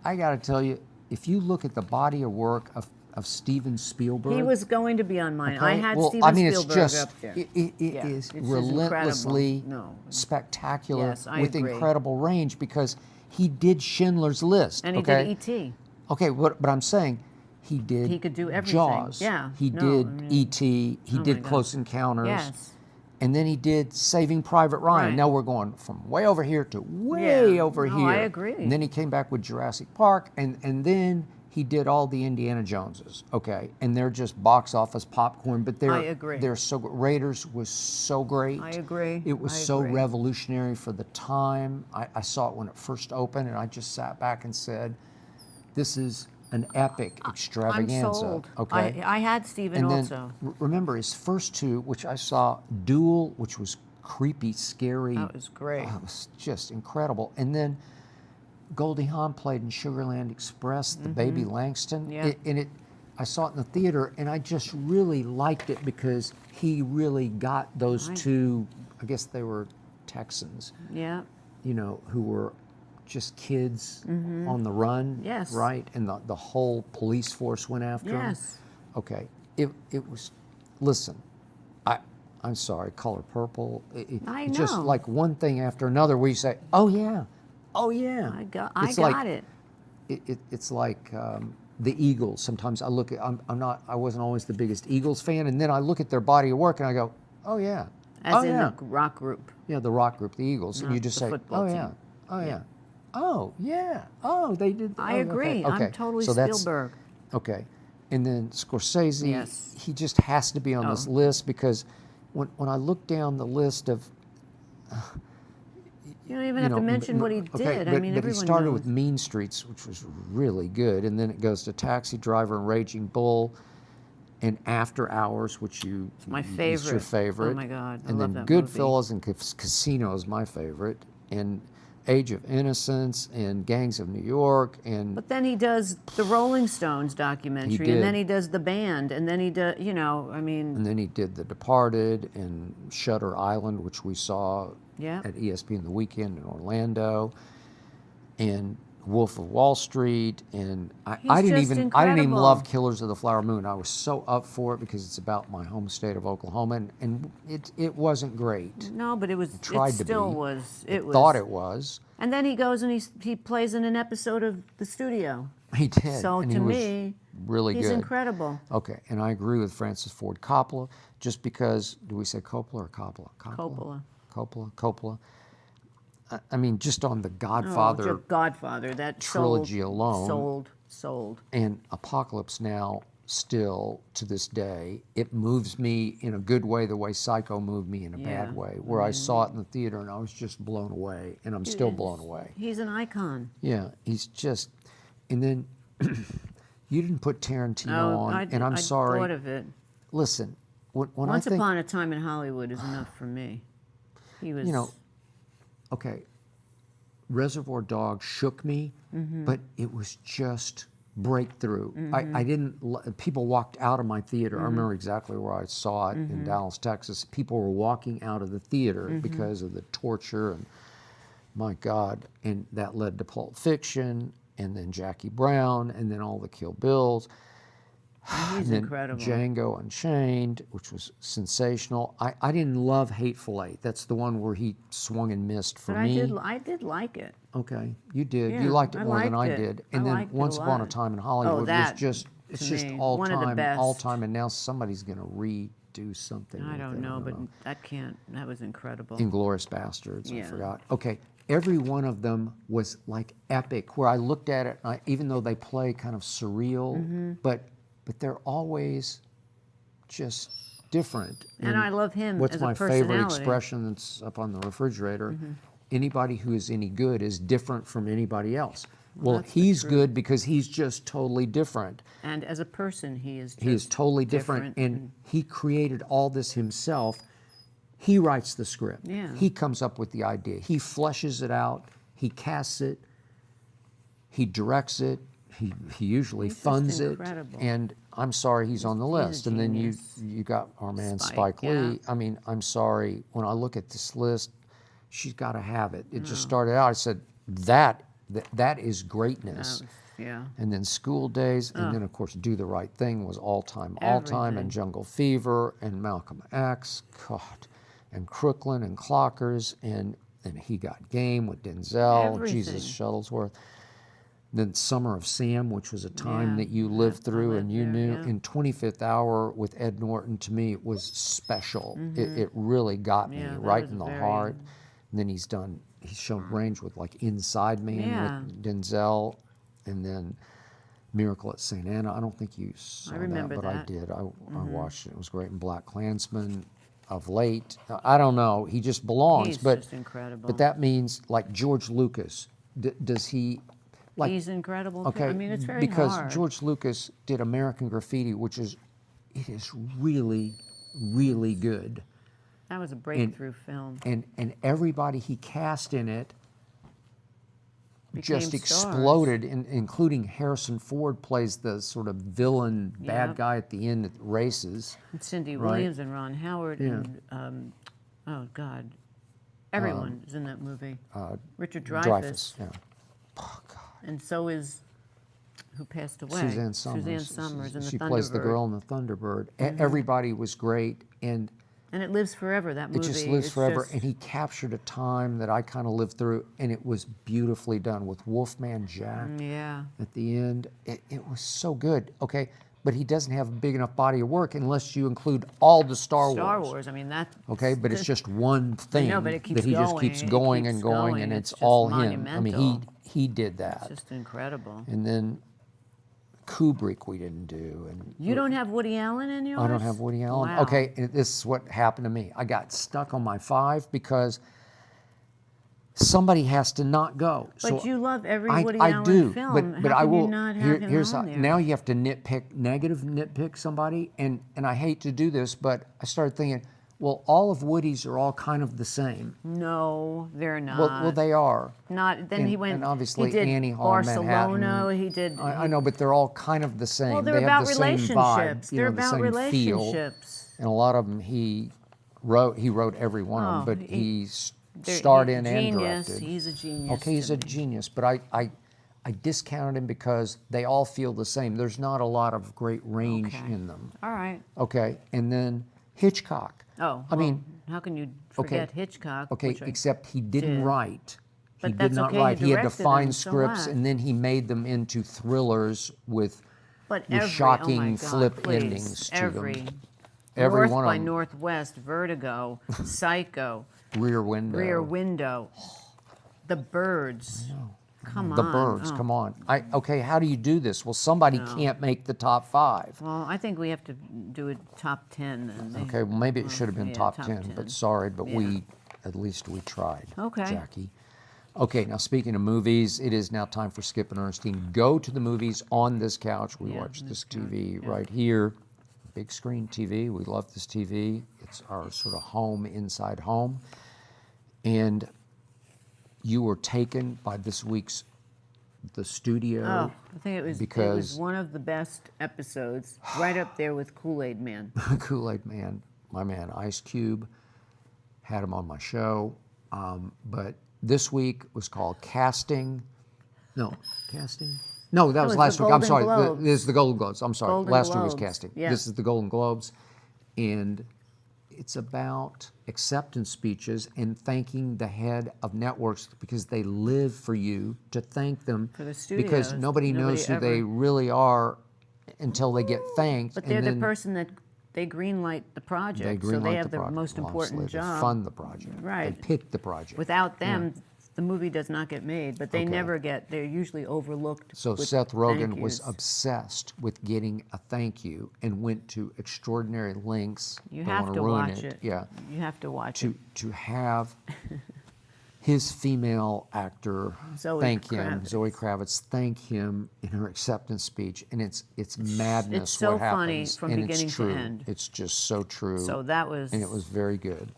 I got to tell you, if you look at the body of work of Steven Spielberg. He was going to be on mine. okay, I had well, Steven I mean, Spielberg it's just, up there. It Yeah, is it's just relentlessly incredible. No. spectacular Yes, I with agree. incredible range because he did Schindler's List. And he okay? did E.T. Okay, but I'm saying He did He could do everything. Jaws. Yeah. He did E.T. He did Close Encounters. Yes. And then he did Saving Private Ryan. Right. Now we're going from way over here to way over here. I agree. And then he came back with Jurassic Park, and then he did all the Indiana Joneses. Okay, and they're just box office popcorn, but I agree. they're so Raiders was so great. I agree. It was so revolutionary for the time. I saw it when it first opened, and I just sat back and said, "This is an epic extravaganza." I'm sold. Okay, I had Steven and also. then remember his first two, which I saw, Duel, which was creepy, scary. That was great. Oh, it was just incredible. And then Goldie Hawn played in Sugarland Express, the baby Langston. Yeah. I saw it in the theater, and I just really liked it because he really got those two, I guess they were Texans, Yeah. you know, who were just kids on the run, Yes. right? And the whole police force went after them. Yes. Okay, it was. Listen, I'm sorry. Color Purple. I Just know. like one thing after another, where you say, "Oh yeah, oh yeah." I got like, it. It's like the Eagles. Sometimes I look at. I wasn't always the biggest Eagles fan, and then I look at their body of work and I go, "Oh yeah." As in the rock group. Yeah, the rock group, the Eagles, and Not you just the say, football "Oh team." yeah, oh yeah, oh yeah, oh they did." I oh, agree. Okay. I'm totally So that's- Spielberg. Okay, and then Scorsese, Yes. he just has to be on this list because when I look down the list of, You don't even have to mention what he did. Okay, I but mean, he everyone started knows. with Mean Streets, which was really good, and then it goes to Taxi Driver and Raging Bull, and After Hours, which it's my is your favorite. favorite. Oh my God, I and love then that movie. Goodfellas and Casino is my favorite, and Age of Innocence and Gangs of New York, and But then he does the Rolling Stones documentary, He and then did. he does the band, and then he does, I mean, and then he did The Departed and Shutter Island, which we saw yeah. at ESPN The Weekend in Orlando, and Wolf of Wall Street, and I He's didn't just even incredible. love Killers of the Flower Moon. I was so up for it because it's about my home state of Oklahoma, and it wasn't great. No, but it tried to still be. was. It was. Thought it was. And then he goes and he plays in an episode of The Studio. He did. So and to he was me, really he's good. incredible. Okay, and I agree with Francis Ford Coppola. Just because, do we say Coppola or Coppola? Coppola. I mean, just on the Godfather Godfather, that trilogy alone. sold. And Apocalypse Now, still to this day, it moves me in a good way, the way Psycho moved me in a Yeah. bad way, where I saw it in the theater and I was just blown away, and I'm still blown away. He's an icon. Yeah, he's just, and then you didn't put Tarantino on, and I'm sorry. I thought of it. Listen, when Once I think, Upon a Time in Hollywood is enough for me. He was. Okay, Reservoir Dogs shook me, but it was just breakthrough. I didn't. People walked out of my theater. I remember exactly where I saw it in Dallas, Texas. People were walking out of the theater because of the torture, and my God, and that led to Pulp Fiction, and then Jackie Brown, and then all the Kill Bills. He's And then incredible. Django Unchained, which was sensational. I didn't love Hateful Eight. That's the one where he swung and missed for But me. I did like it. Okay, you did. Yeah, you liked it I more than I liked it. did. I And then liked it a Once Upon a lot. Time in Hollywood was that, just, it's to just me, all one of the time, best. all time. And now somebody's going to redo something. I with don't it. know, but that was incredible. Inglourious Bastards, I Yeah. forgot. Okay, every one of them was like epic, where I looked at it, even though they play kind of surreal, but they're always just different. And I love him What's as a my favorite personality. expression that's up on the refrigerator? Anybody who is any good is different from anybody else. Well, that's the he's truth. good because he's just totally different. And as a person, he is just He is totally different, and he created all this himself. He writes the script. Yeah. He comes up with the idea. He fleshes it out. He casts it. He directs it. He usually He's just funds it. incredible. And I'm sorry he's on the He's a list. And then genius. you got our man Spike, Spike yeah. Lee. I mean, I'm sorry. When I look at this list, she's got to have it. It just started out. I said that is greatness. Yeah. And then School Days, and then of course Do the Right Thing was all time, and Everything. Jungle Fever, and Malcolm X, God, and Crooklyn, and Clockers, and He Got Game with Denzel, Everything. Jesus Shuttlesworth. Then Summer of Sam, which was a time Yeah, that you lived I through lived and you there, knew. yeah. And 25th Hour with Ed Norton, to me, was special. It really got me Yeah, that right was in the very- heart. And then he's shown range with like Inside Man Yeah. with Denzel, and then Miracle at St. Anna. I don't think you saw remember that, but I that. did. I watched it. It was great. And Black Klansman of late. I don't know. He just belongs. He's but just incredible. But that means like George Lucas. Does he? Like, He's incredible too. okay, I mean, it's very because hard. George Lucas did American Graffiti, it is really, really good. That was a breakthrough film. And everybody he cast in it Became just stars. exploded, including Harrison Ford plays the sort of villain bad Yep. guy at the end at races. And Cindy Right. Williams and Ron Howard Yeah. and oh God, everyone is in that movie. Richard Dreyfuss. Yeah. Oh, God. And so is who passed away? Suzanne Summers. Suzanne Summers in the She Thunderbird. plays the girl in the Thunderbird. Everybody was great, and And it lives forever. That movie. it just lives It's forever. just- And he captured a time that I kind of lived through, and it was beautifully done with Wolfman Jack yeah. at the end. It was so good. Okay, but he doesn't have a big enough body of work unless you include all the Star Wars. I mean that. Okay, but it's just one thing know, but it keeps that he just going, keeps it going keeps and going, going. and It's it's just all him. I mean, monumental. he did that. It's just incredible. And then Kubrick we didn't do, and You don't have Woody Allen in yours? I don't have Woody Allen. Wow. Okay, and this is what happened to me. I got stuck on my 5 because somebody has to not go. But So you love every I, Woody I Allen do, film. but How I can will. you not have him Here's on how, there? now you have to nitpick somebody, and I hate to do this, but I started thinking, well, all of Woody's are all kind of the same. No, they're not. Well, they are. Not. Then and, he went. and obviously he did Annie Hall, Barcelona. Manhattan. He did. I know, but they're all kind of the same. Well, they're they about have the same relationships. vibe, you They're know, the about same feel. relationships. And a lot of them he wrote every one of them, but he They're- starred he's in a and genius. directed. He's a genius. Okay, he's to a me. genius, but I discounted him because they all feel the same. There's not a lot of great range Okay. in them. All right. Okay, and then Hitchcock. Oh, I mean, how can you okay, forget Hitchcock? okay, which I except he didn't did. write. He But did that's not okay, write. you He had to directed find them, so scripts, what? and then he made them into thrillers with But shocking oh my God, flip please, endings to every, them. Every North one of by them. Northwest, Vertigo, Psycho, Rear Window. Rear Window, The Birds. Come on. The Birds, oh. come on. Okay, how do you do this? Well, somebody can't make the top 5. Well, I think we have to do a top 10 then. Okay, well, maybe it should have been yeah, top top 10, 10. but sorry, but Yeah. at least we tried. Okay. Jackie. Okay, now speaking of movies, it is now time for Skip and Ernestine. Go to the movies on this couch. We Yeah, watch this this couch, TV yeah. right here. Big screen TV. We love this TV. It's our sort of home inside home. And you were taken by this week's The Studio. Oh, I think it was because one of the best episodes, right up there with Kool-Aid Man. Kool-Aid Man, my man Ice Cube, had him on my show. But this week was called Casting. No, Casting? No, that was was last the week. I'm Golden sorry. Globes. This is the Golden Globes. I'm sorry. Golden Last week was Globes. Casting. Yeah. This is the Golden Globes. And it's about acceptance speeches and thanking the head of networks because they live for you to thank them. For the because studios. nobody knows who Nobody they ever- really are until they get thanked. But and they're the then person that they greenlight the project, they so they greenlight have the project. most Well, important obviously, job. They fund the project. Right. They pick the project. Without them, the movie does not get made. But they Okay. never get. They're usually overlooked. So with Seth Rogen thank was yous. obsessed with getting a thank you and went to extraordinary lengths. You don't have wanna to ruin watch it. Yeah. You have to watch To it. to have his female actor Zoe thank him, Kravitz. Zoe Kravitz, thank him in her acceptance speech, and it's madness. It's so what funny happens, from and beginning it's to true. end. It's just so true. So that was. And it was very good.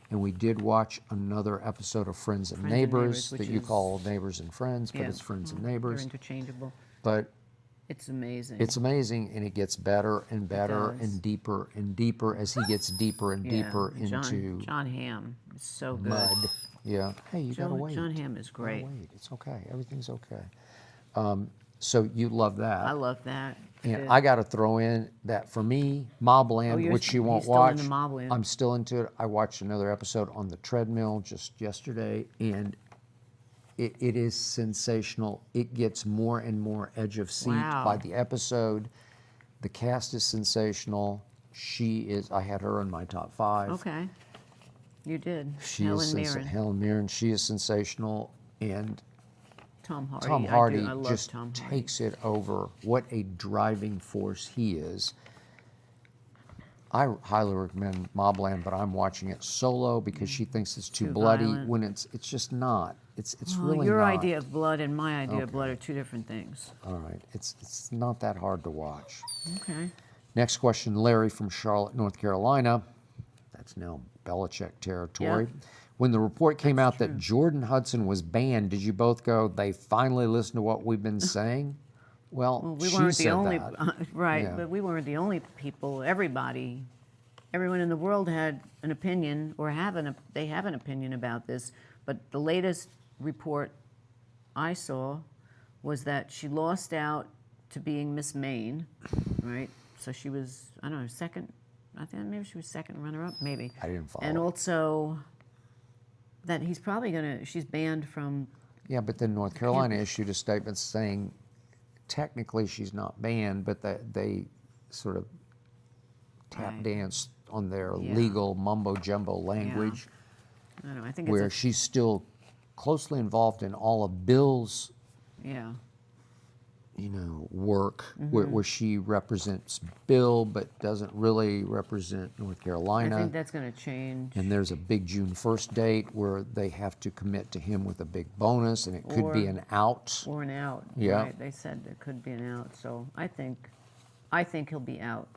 And we did watch another episode of Friends and Friends and Neighbors Neighbors, that which you is- call Neighbors and Friends, but Yeah, it's Friends and well, Neighbors. They're interchangeable. But It's amazing. it's amazing, and it gets better and better does. and deeper as he gets deeper and deeper Yeah, into John Hamm is so good. mud. Yeah. Hey, you gotta wait. John Hamm is You gotta great. wait. It's okay. Everything's okay. So you love that. I love that. And Yeah. I got to throw in that for me, Mobland, you're- which you won't he's still watch. into Mobland. I'm still into it. I watched another episode on the treadmill just yesterday, and it is sensational. It gets more and more edge of seat by the episode. The cast is sensational. I had her in my top 5. Okay. You did. Helen Mirren. She is sensational. And Tom Hardy. Tom Hardy I love just Tom Hardy. takes it over. What a driving force he is. I highly recommend Mobland, but I'm watching it solo because she thinks it's too bloody violent. when it's just not. It's Well, really your not. idea of blood and my idea of blood are two different things. All right. It's not that hard to watch. Okay. Next question, Larry from Charlotte, North Carolina. That's now Belichick territory. Yep. When the report came out that Jordan Hudson was banned, did you both go, they finally listened to what we've been saying? Well, we she weren't said the only, that. right? Yeah. But we weren't the only people. Everyone in the world had an opinion, or they have an opinion about this. But the latest report I saw was that she lost out to being Miss Maine, right? So she was, I don't know, second. I think maybe she was second runner-up, maybe. I didn't follow. And also that he's probably she's banned from. Yeah, but then North Carolina issued a statement saying technically she's not banned, but that they sort of tap dance on their legal mumbo-jumbo language, I don't know. I think where she's still closely involved in all of Bill's work, where she represents Bill but doesn't really represent North Carolina. I think that's going to change. And there's a big June 1st date where they have to commit to him with a big bonus, and it could be an out. Or an out. Yeah. Right. They said there could be an out. So I think he'll be out.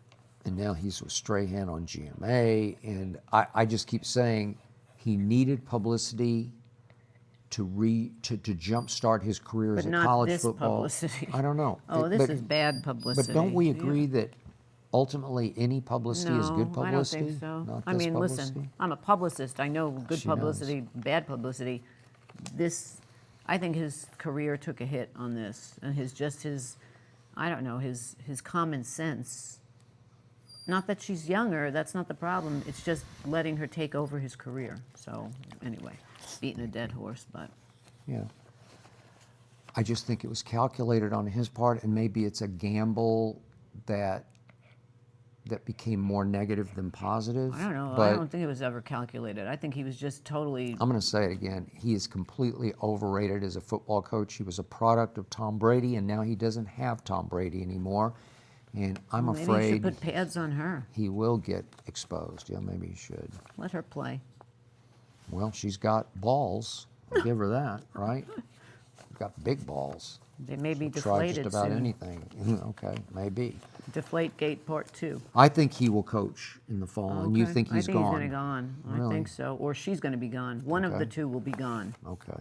And now he's with Strahan on GMA, and I just keep saying he needed publicity to jumpstart his career as a college this football. Publicity. I don't know. Oh, this is bad publicity. But don't we agree that ultimately any publicity is good No, I don't publicity? think so. Not I this mean, publicity? listen, I'm a publicist. I know good She publicity, bad publicity. I think his career took a hit on this, and his common sense. Not that she's younger, that's not the problem. It's just letting her take over his career. So anyway, beating a dead horse, but. Yeah. I just think it was calculated on his part, and maybe it's a gamble that became more negative than positive. I don't know. But I don't think it was ever calculated. I think he was just totally. I'm going to say it again. He is completely overrated as a football coach. He was a product of Tom Brady, and now he doesn't have Tom Brady anymore. And I'm Maybe afraid he should put pads on her. he will get exposed. Yeah, maybe he should. Let her play. Well, she's got balls. I'll give her that, right? Got big balls. They may be She'll try deflated just about soon. anything. Okay, maybe. Deflate Gate Part 2. I think he will coach in the fall, and you think he's I think gone. he's going to gone. Really? I think so. Or she's going to be gone. One of Okay. the two will be gone. Okay.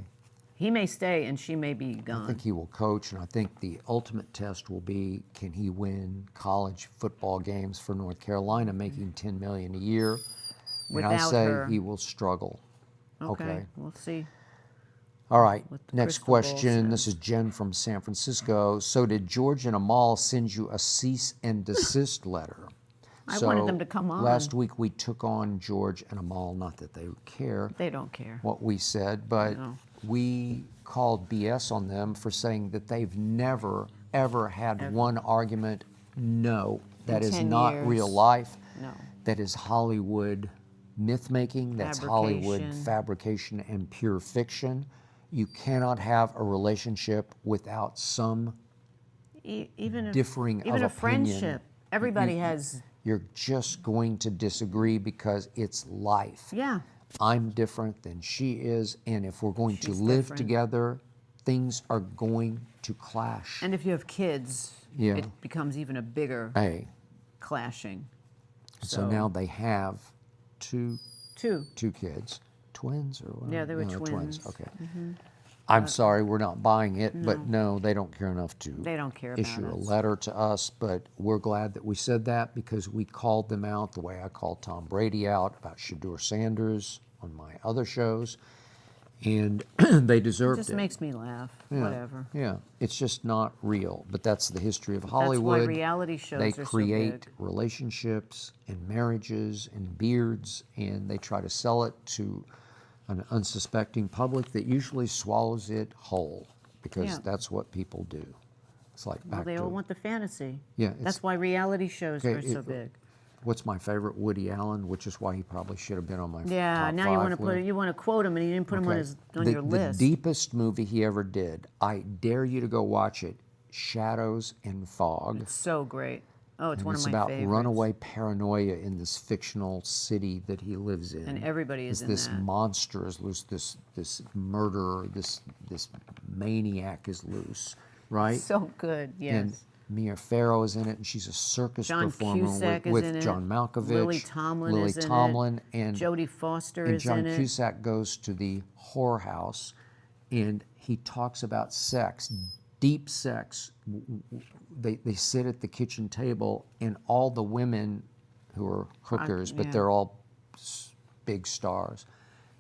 He may stay and she may be I gone. think he will coach, and I think the ultimate test will be, can he win college football games for North Carolina, making $10 million a year? And I Without say her. he will struggle. Okay. We'll see. All right. What the Next crystal ball question. says. This is Jen from San Francisco. So did George and Amal send you a cease and desist letter? I wanted them to come on. Last week we took on George and Amal, not that they would care They don't care. what we said, but No. we called BS on them for saying that they've never, ever had one argument. No, that is 10 not years. real life. No. That is Hollywood myth-making. That's Hollywood Fabrication. fabrication and pure fiction. You cannot have a relationship without some Even if, differing even of a opinion. friendship. Everybody has. You're just going to disagree because it's life. Yeah. I'm different than she is, and if we're going to She's live different. together, things are going to clash. And if you have kids, Yeah. it becomes even a bigger Hey, clashing. so now they have two Two. kids, twins or what? Yeah, they were No, twins. Okay. I'm sorry, we're not buying it, but No. no, they don't care enough to They don't care about issue a us. letter to us. But we're glad that we said that because we called them out the way I called Tom Brady out about Shadur Sanders on my other shows, and they It deserved just it. makes me laugh. Yeah, Whatever. Yeah, it's just not real. But that's the history of That's why Hollywood. reality shows They are so create big. relationships and marriages and beards, and they try to sell it to an unsuspecting public that usually swallows it whole, because Yeah. that's what people do. It's like Well, back they to, all want the fantasy. yeah. That's why reality shows Okay, are so big. What's my favorite? Woody Allen, which is why he probably should have been on my Yeah, top now 5 you want to list. you want to quote him, and he didn't put him on your The list. deepest movie he ever did, I dare you to go watch it, Shadows and Fog. It's so great. Oh, it's And one it's of my about favorites. runaway paranoia in this fictional city that he lives in. And everybody is in this that. monster is loose, this murderer, this maniac is loose, right? So good, yes. And Mia Farrow is in it, and she's a circus John performer Cusack is with in it. John Malkovich, Lily Tomlin Lily is in it. Tomlin, and Jodie Foster and is John in it. Cusack goes to the whorehouse, and he talks about sex, deep sex. They sit at the kitchen table, and all the women who are hookers, but yeah. they're all big stars.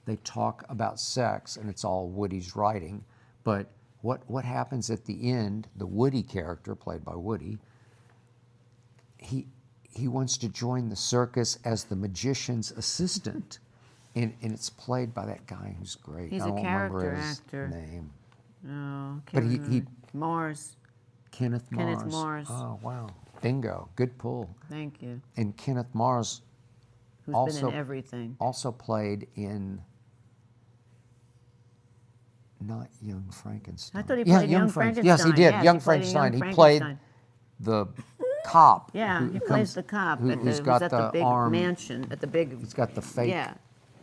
They talk about sex, and it's all Woody's writing. But what happens at the end? The Woody character, played by Woody, he wants to join the circus as the magician's assistant. And it's played by that guy who's great. He's I a don't remember character his actor. name. Oh, But can't he Mars. Kenneth Mars. Kenneth Mars. Oh, wow. Bingo. Good pull. Thank you. And Kenneth Mars Who's also, been in everything. also played in not Young Frankenstein. I thought he played Young Frankenstein. Yes, he did. Yes, Young he played in Frankenstein. Young He played Frankenstein. the cop. Yeah, he plays the cop who's at got the big arm. mansion, at the big. He's got the fake Yeah,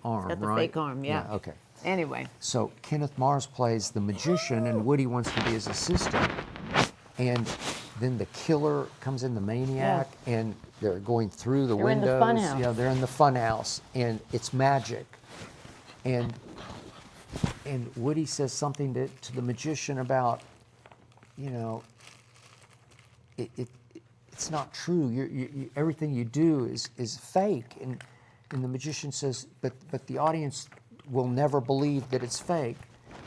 arm, got the right? fake arm, yeah. Okay. Anyway, So Kenneth Mars plays the magician, and Woody wants to be his assistant. And then the killer comes in, the maniac, and they're going through the They're in the windows. funhouse. Yeah, they're in the funhouse, and it's magic. And Woody says something to the magician about, you know, it's not true. You everything you do is fake. And the magician says, but the audience will never believe that it's fake,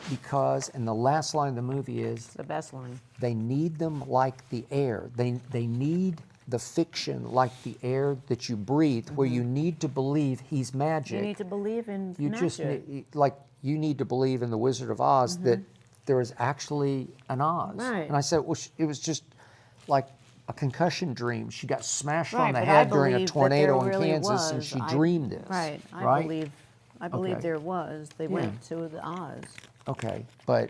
because, and the last line of the movie is, the best line. they need them like the air. They need the fiction like the air that you breathe, where you need to believe he's magic. You need to believe in You magic. just like you need to believe in the Wizard of Oz that there is actually an Oz. Right. And I said, well, it was just like a concussion dream. She got smashed on Right, the but head I during a believe that tornado there in really Kansas, and was. she dreamed this. Right. Right. I believe Okay. there was. They Yeah. went to the Oz. Okay, but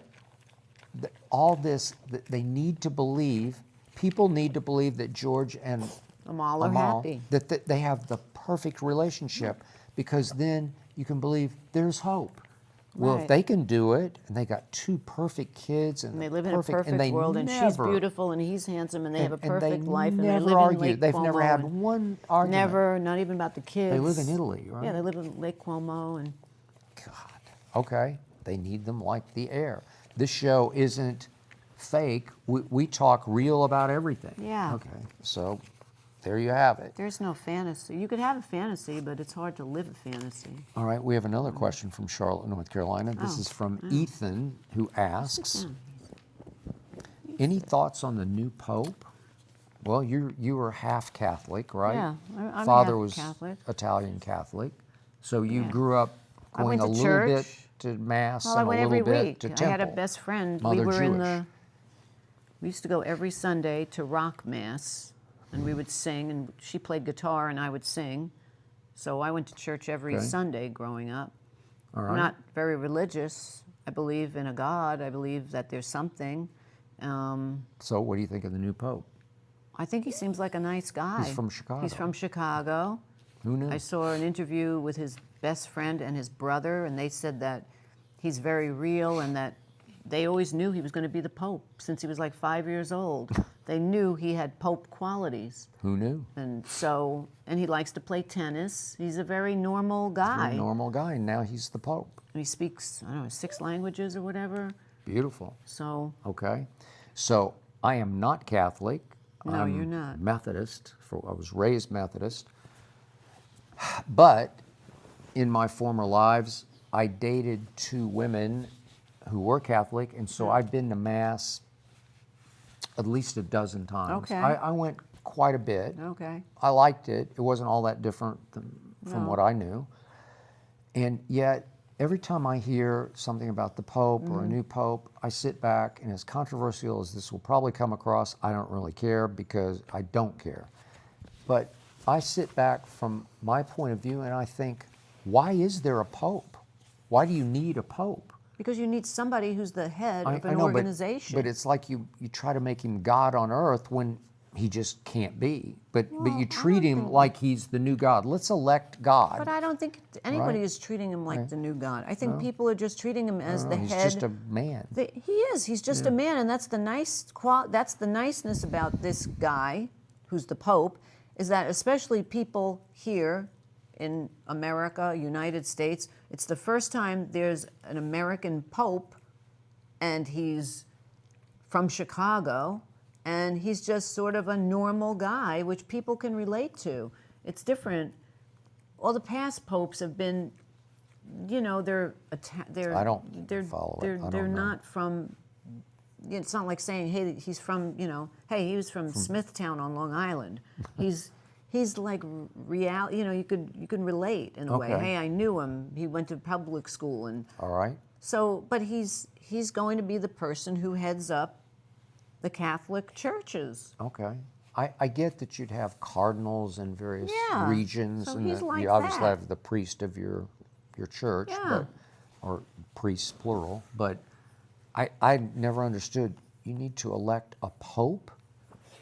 all this, they need to believe. People need to believe that George and Amal are happy. that they have the perfect relationship, because then you can believe there's hope. Well, if Right. they can do it, and they got 2 perfect kids, and And they live in a perfect and they world, and she's never- beautiful, and he's handsome, and they have a and they perfect life, and they never live argue. in Lake They've Como. never had and one argument. Never, not even about the kids. They live in Italy, right? Yeah, they live in Lake Como, and God. Okay, they need them like the air. This show isn't fake. We talk real about everything. Yeah. Okay, so there you have it. there's no fantasy. You could have a fantasy, but it's hard to live a fantasy. All right, we have another question from Charlotte, North Carolina. This Oh, is from Ethan, who asks, any thoughts on the new pope? Well, you were half Catholic, right? Yeah, I'm Father half was Catholic. Italian Catholic. So you Yeah. grew up I going went a to little church. bit to mass Well, I and a went little every bit week. to I temple. had a best friend. Mother we were in Jewish. the. We used to go every Sunday to rock mass, and we would sing. And she played guitar, and I would sing. So I went to church every Okay. Sunday growing up. All right. I'm not very religious. I believe in a God. I believe that there's something. So what do you think of the new pope? I think he seems like a nice guy. He's from Chicago. He's from Chicago. Who knew? I saw an interview with his best friend and his brother, and they said that he's very real and that they always knew he was going to be the Pope since he was like 5 years old. They knew he had Pope qualities. Who knew? And he likes to play tennis. He's a very normal guy. Very normal guy, and now he's the pope. He speaks, I don't know, 6 languages or whatever. Beautiful. So, Okay. So I am not Catholic. No, I'm you're not. Methodist. I was raised Methodist. But in my former lives, I dated 2 women who were Catholic, and so I've been to Mass at least a dozen times. Okay. I went quite a bit. okay. I liked it. It wasn't all that different from No. what I knew. And yet, every time I hear something about the Pope or a new Pope, I sit back, and as controversial as this will probably come across, I don't really care because I don't care. But I sit back from my point of view and I think, why is there a Pope? Why do you need a Pope? Because you need somebody who's the head of an I know, organization. but it's like you try to make him God on earth when he just can't be. But you treat him like he's the new God. Let's elect God. But I don't think anybody is treating him like the new God. I think people are just treating him as the he's head. just a man. He is. He's just a man, and that's the that's the niceness about this guy, who's the Pope, is that especially people here in America, United States, it's the first time there's an American Pope, and he's from Chicago. And he's just sort of a normal guy, which people can relate to. It's different. All the past popes have been, they're I don't follow it. They're not from. It's not like saying, hey, he's from, hey, he was from Smithtown on Long Island. He's like real. You can relate in a way. Hey, I knew him. He went to public school, and all right. So, but he's going to be the person who heads up the Catholic churches. Okay. I get that you'd have cardinals in various regions, so and he's like you obviously that. have the priest of your church, or priests plural. But I never understood. You need to elect a pope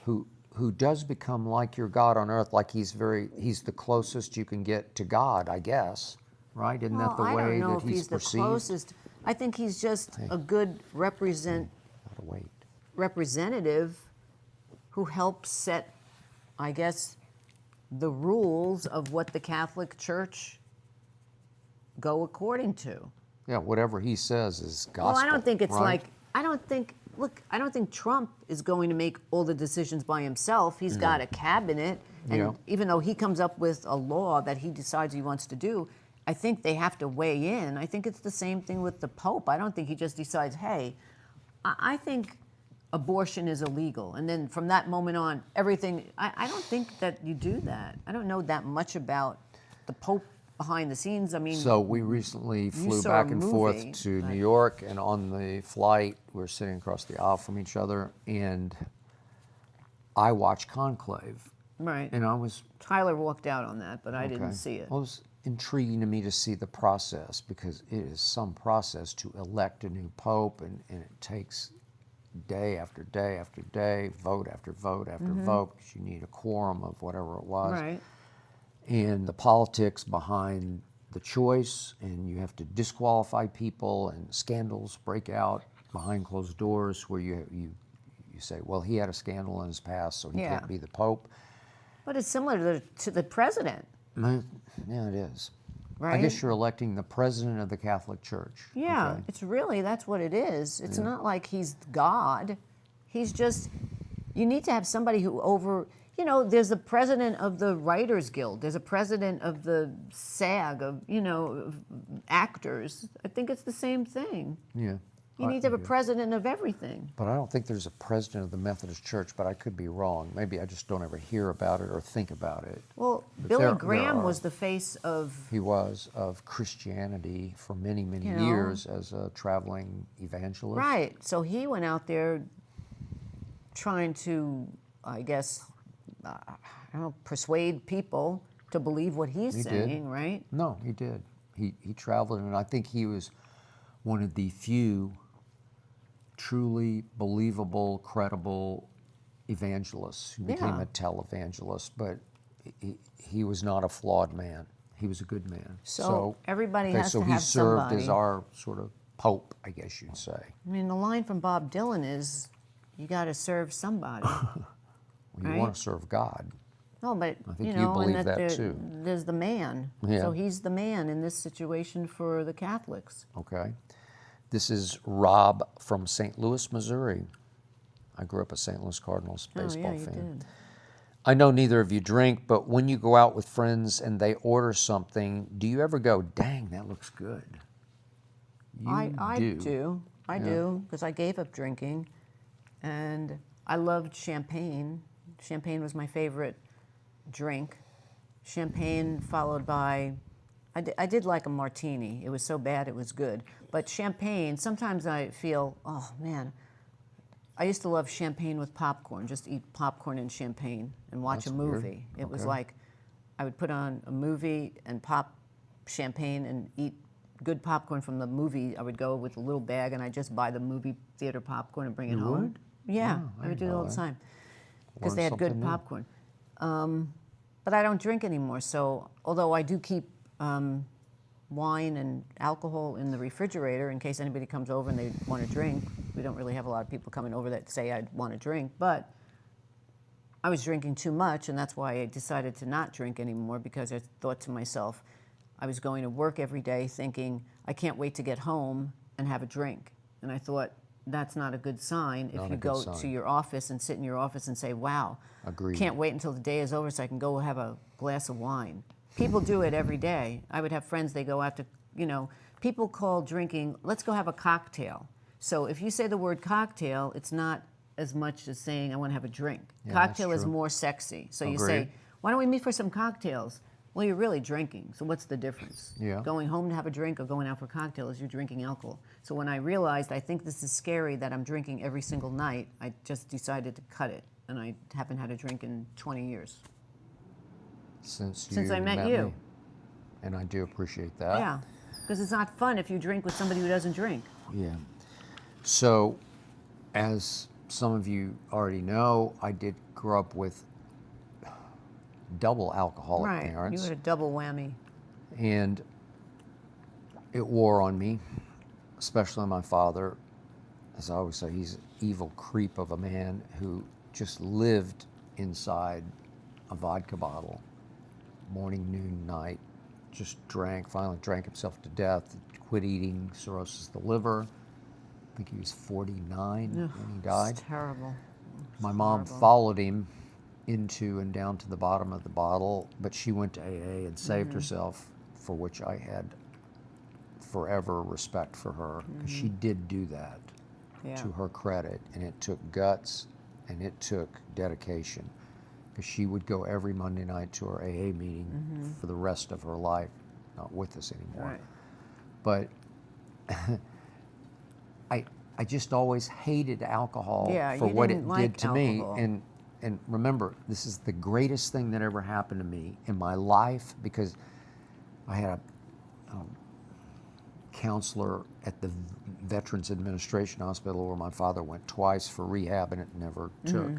who does become like your God on earth, like he's the closest you can get to God, I guess. Right? Isn't that the way I don't know that if he's perceived? the closest. I think he's just a good representative who helps set, I guess, the rules of what the Catholic Church go according to. Yeah, whatever he says is gospel. Well, I don't think it's right? I don't think Trump is going to make all the decisions by himself. He's got a cabinet, and even though he comes up with a law that he decides he wants to do, I think they have to weigh in. I think it's the same thing with the Pope. I don't think he just decides, hey, I think abortion is illegal, and then from that moment on, everything. I don't think that you do that. I don't know that much about the Pope behind the scenes. I mean, so we recently flew saw back a and movie, forth to New York, and on the flight, we were sitting across the aisle from each other, and I watched Conclave. Right. And I was... Tyler walked out on that, but I didn't see it. Well, it was intriguing to me to see the process, because it is some process to elect a new pope, and it takes day after day after day, vote after vote after vote, because you need a quorum of whatever it was. Right. And the politics behind the choice, and you have to disqualify people, and scandals break out behind closed doors where you say, well, he had a scandal in his past, so he can't be the pope. But it's similar to the president. Yeah, it is. Right? I guess you're electing the president of the Catholic Church. Yeah, Okay. it's really, that's what it is. It's not like he's God. He's just, you need to have somebody who there's the president of the Writers Guild. There's a president of the SAG, of actors. I think it's the same thing. Yeah. You need to have a president of everything. But I don't think there's a president of the Methodist Church, but I could be wrong. Maybe I just don't ever hear about it or think about it. Well, But Billy there Graham are. was the face of... He was of Christianity for many, many You know. years as a traveling evangelist. Right. So he went out there trying to, I guess, persuade people to believe what he's saying, right? No, he did. He traveled, and I think he was one of the few truly believable, credible evangelists who became a televangelist, but he was not a flawed man. He was a good man. So everybody has to have he served somebody. as our sort of pope, I guess you'd say. I mean, the line from Bob Dylan is, you got to serve somebody. Well, you Right? want to serve God. No, but, I think and believe that there- too. there's the man. Yeah. So he's the man in this situation for the Catholics. Okay. This is Rob from St. Louis, Missouri. I grew up a St. Louis Cardinals baseball you fan. did. I know neither of you drink, but when you go out with friends and they order something, do you ever go, dang, that looks good? I do, because I gave up drinking, and I loved champagne. Champagne was my favorite drink. Champagne followed by, I did like a martini. It was so bad it was good. But champagne, sometimes I feel, oh man, I used to love champagne with popcorn, just eat popcorn and champagne and watch That's a movie. weird. It was Okay. like I would put on a movie and pop champagne and eat good popcorn from the movie. I would go with a little bag and I'd just buy the movie theater popcorn and bring it You home. would? Yeah, Oh, I I would didn't do it know all the that. time because Learned they had good something new. popcorn. But I don't drink anymore, so although I do keep wine and alcohol in the refrigerator in case anybody comes over and they want to drink. We don't really have a lot of people coming over that say I'd want to drink, but I was drinking too much, and that's why I decided to not drink anymore, because I thought to myself, I was going to work every day thinking, I can't wait to get home and have a drink. And I thought, that's not a good sign if Not a you good go sign. to your office and sit in your office and say, wow, Agreed. can't wait until the day is over so I can go have a glass of wine. People do it every day. I would have friends, they go out to, people call drinking, let's go have a cocktail. So if you say the word cocktail, it's not as much as saying I want to have a drink. Yeah, Cocktail that's is true. more sexy. So you Agreed. say, why don't we meet for some cocktails? Well, you're really drinking, so what's the difference? Yeah. Going home to have a drink or going out for cocktails, you're drinking alcohol. So when I realized I think this is scary that I'm drinking every single night, I just decided to cut it. And I haven't had a drink in 20 years. Since I met you. me. And I do appreciate that. Yeah, because it's not fun if you drink with somebody who doesn't drink. Yeah. So, as some of you already know, I did grow up with double alcoholic Right, parents. you had a double whammy. And it wore on me, especially my father. As I always say, he's an evil creep of a man who just lived inside a vodka bottle, morning, noon, night. Just finally drank himself to death, quit eating, cirrhosis of the liver. I think he was 49 when he died. It's terrible. My mom followed him into and down to the bottom of the bottle, but she went to AA and saved herself, for which I had forever respect for her, because she did do that, to her credit, and it took guts and it took dedication, because she would go every Monday night to her AA meeting for the rest of her life, not with us anymore. Right. But I just always hated alcohol for you what it didn't did like to alcohol. me. And remember, this is the greatest thing that ever happened to me in my life, because I had a counselor at the Veterans Administration Hospital where my father went twice for rehab, and it never took.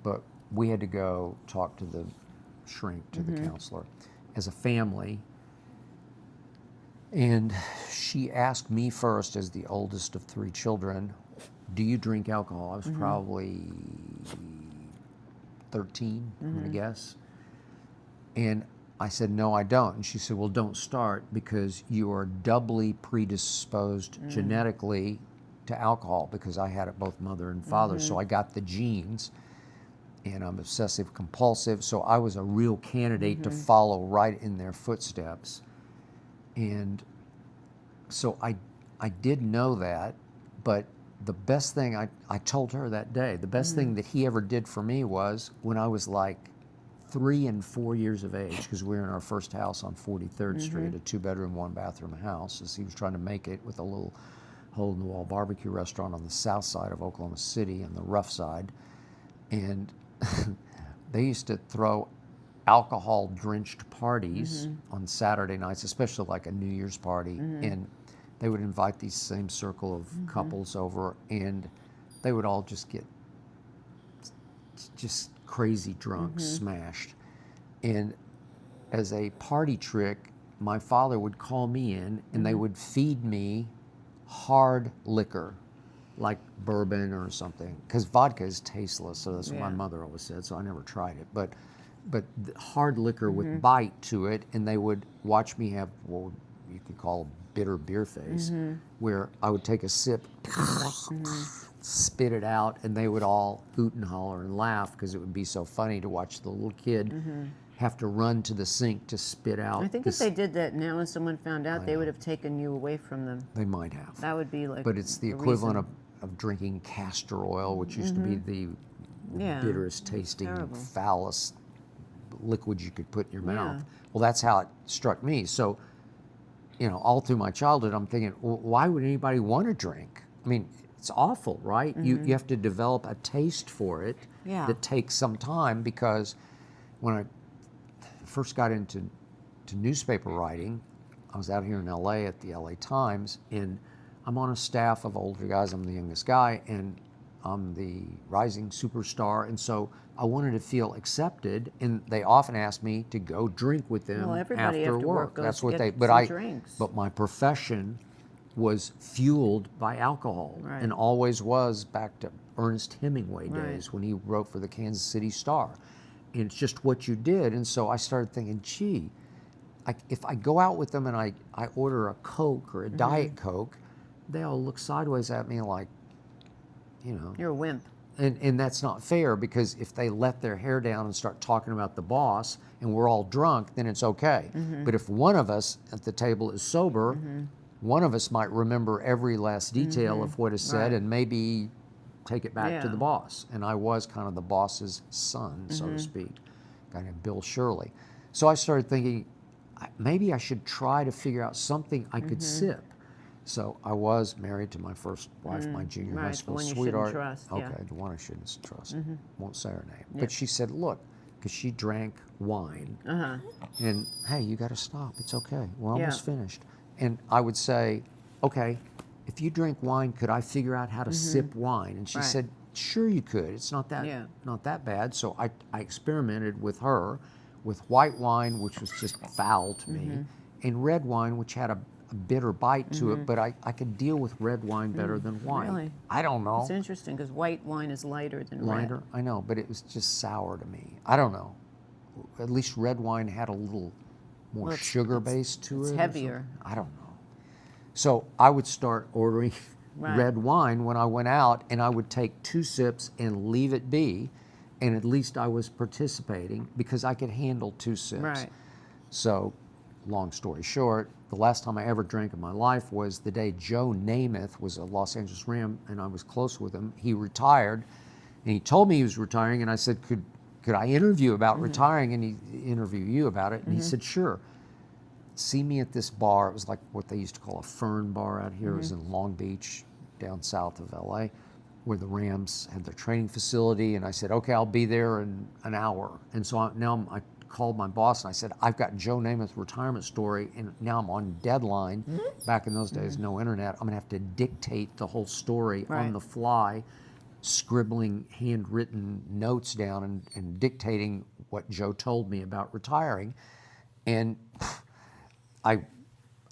But we had to go talk to the shrink, to the counselor, as a family. And she asked me first, as the oldest of 3 children, do you drink alcohol? I was probably 13, I'm going to guess. And I said, no, I don't. And she said, well, don't start, because you are doubly predisposed genetically to alcohol, because I had it both mother and father. So I got the genes, and I'm obsessive compulsive. So I was a real candidate to follow right in their footsteps. And so I did know that, but the best thing I told her that day, the best thing that he ever did for me was when I was like 3 and 4 years of age, because we were in our first house on 43rd Street, a 2-bedroom, 1-bathroom house, as he was trying to make it with a little hole-in-the-wall barbecue restaurant on the south side of Oklahoma City, on the rough side. And they used to throw alcohol-drenched parties on Saturday nights, especially like a New Year's party, and they would invite these same circle of couples over, and they would all just get just crazy drunk, smashed. And as a party trick, my father would call me in, and they would feed me hard liquor, like bourbon or something, because vodka is tasteless, so that's what my mother always said, so I never tried it. But hard liquor with bite to it, and they would watch me have what you could call a bitter beer face, where I would take a sip, spit it out, and they would all hoot and holler and laugh, because it would be so funny to watch the little kid have to run to the sink to spit out. I think if they did that now and someone found out, they would have taken you away from them. They might have. That would be like. But it's the equivalent of drinking castor oil, which used to be the bitterest tasting, foulest liquid you could put in your mouth. Well, that's how it struck me. So all through my childhood, I'm thinking, well, why would anybody want to drink? I mean, it's awful, right? You have to develop a taste for it that takes some time, because when I first got into newspaper writing, I was out here in LA at the LA Times, and I'm on a staff of older guys. I'm the youngest guy, and I'm the rising superstar, and so I wanted to feel accepted, and they often asked me to go drink with them everybody after after work goes That's to what get they. But some drinks. But my profession was fueled by alcohol, and always was, back to Ernest Hemingway days when he wrote for the Kansas City Star, and it's just what you did. And so I started thinking, gee, if I go out with them and I order a Coke or a Diet Coke, they all look sideways at me like, you're a wimp. And that's not fair, because if they let their hair down and start talking about the boss and we're all drunk, then it's okay. But if one of us at the table is sober, one of us might remember every last detail of what is said and maybe take it back to the boss. And I was kind of the boss's son, so to speak, a guy named Bill Shirley. So I started thinking, maybe I should try to figure out something I could sip. So I was married to my first wife, my junior high school sweetheart. Okay, the one I shouldn't trust. Won't say her name. But she said, look, because she drank wine, and hey, you got to stop. It's okay. We're almost finished. And I would say, okay, if you drink wine, could I figure out how to sip wine? And she said, sure you could. It's not that bad. So I experimented with her with white wine, which was just foul to me, and red wine, which had a bitter bite to it, but I could deal with red wine better than white. Really? I don't know. It's interesting, because white wine is lighter than red. Lighter? I know, but it was just sour to me. I don't know. At least red wine had a little more sugar base to it. It's heavier. I don't know. So I would start ordering red wine when I went out, and I would take 2 sips and leave it be, and at least I was participating, because I could handle 2 sips. Right. So, long story short, the last time I ever drank in my life was the day Joe Namath was a Los Angeles Ram, and I was close with him. He retired, and he told me he was retiring, and I said, could I interview about retiring, and interview you about it? And he said, sure. See me at this bar. It was like what they used to call a Fern bar out here. It was in Long Beach, down south of LA, where the Rams had their training facility. And I said, okay, I'll be there in an hour. And so I called my boss and I said, I've got Joe Namath's retirement story, and now I'm on deadline. Back in those days, no internet. I'm gonna have to dictate the whole story on the fly, scribbling handwritten notes down and dictating what Joe told me about retiring. And I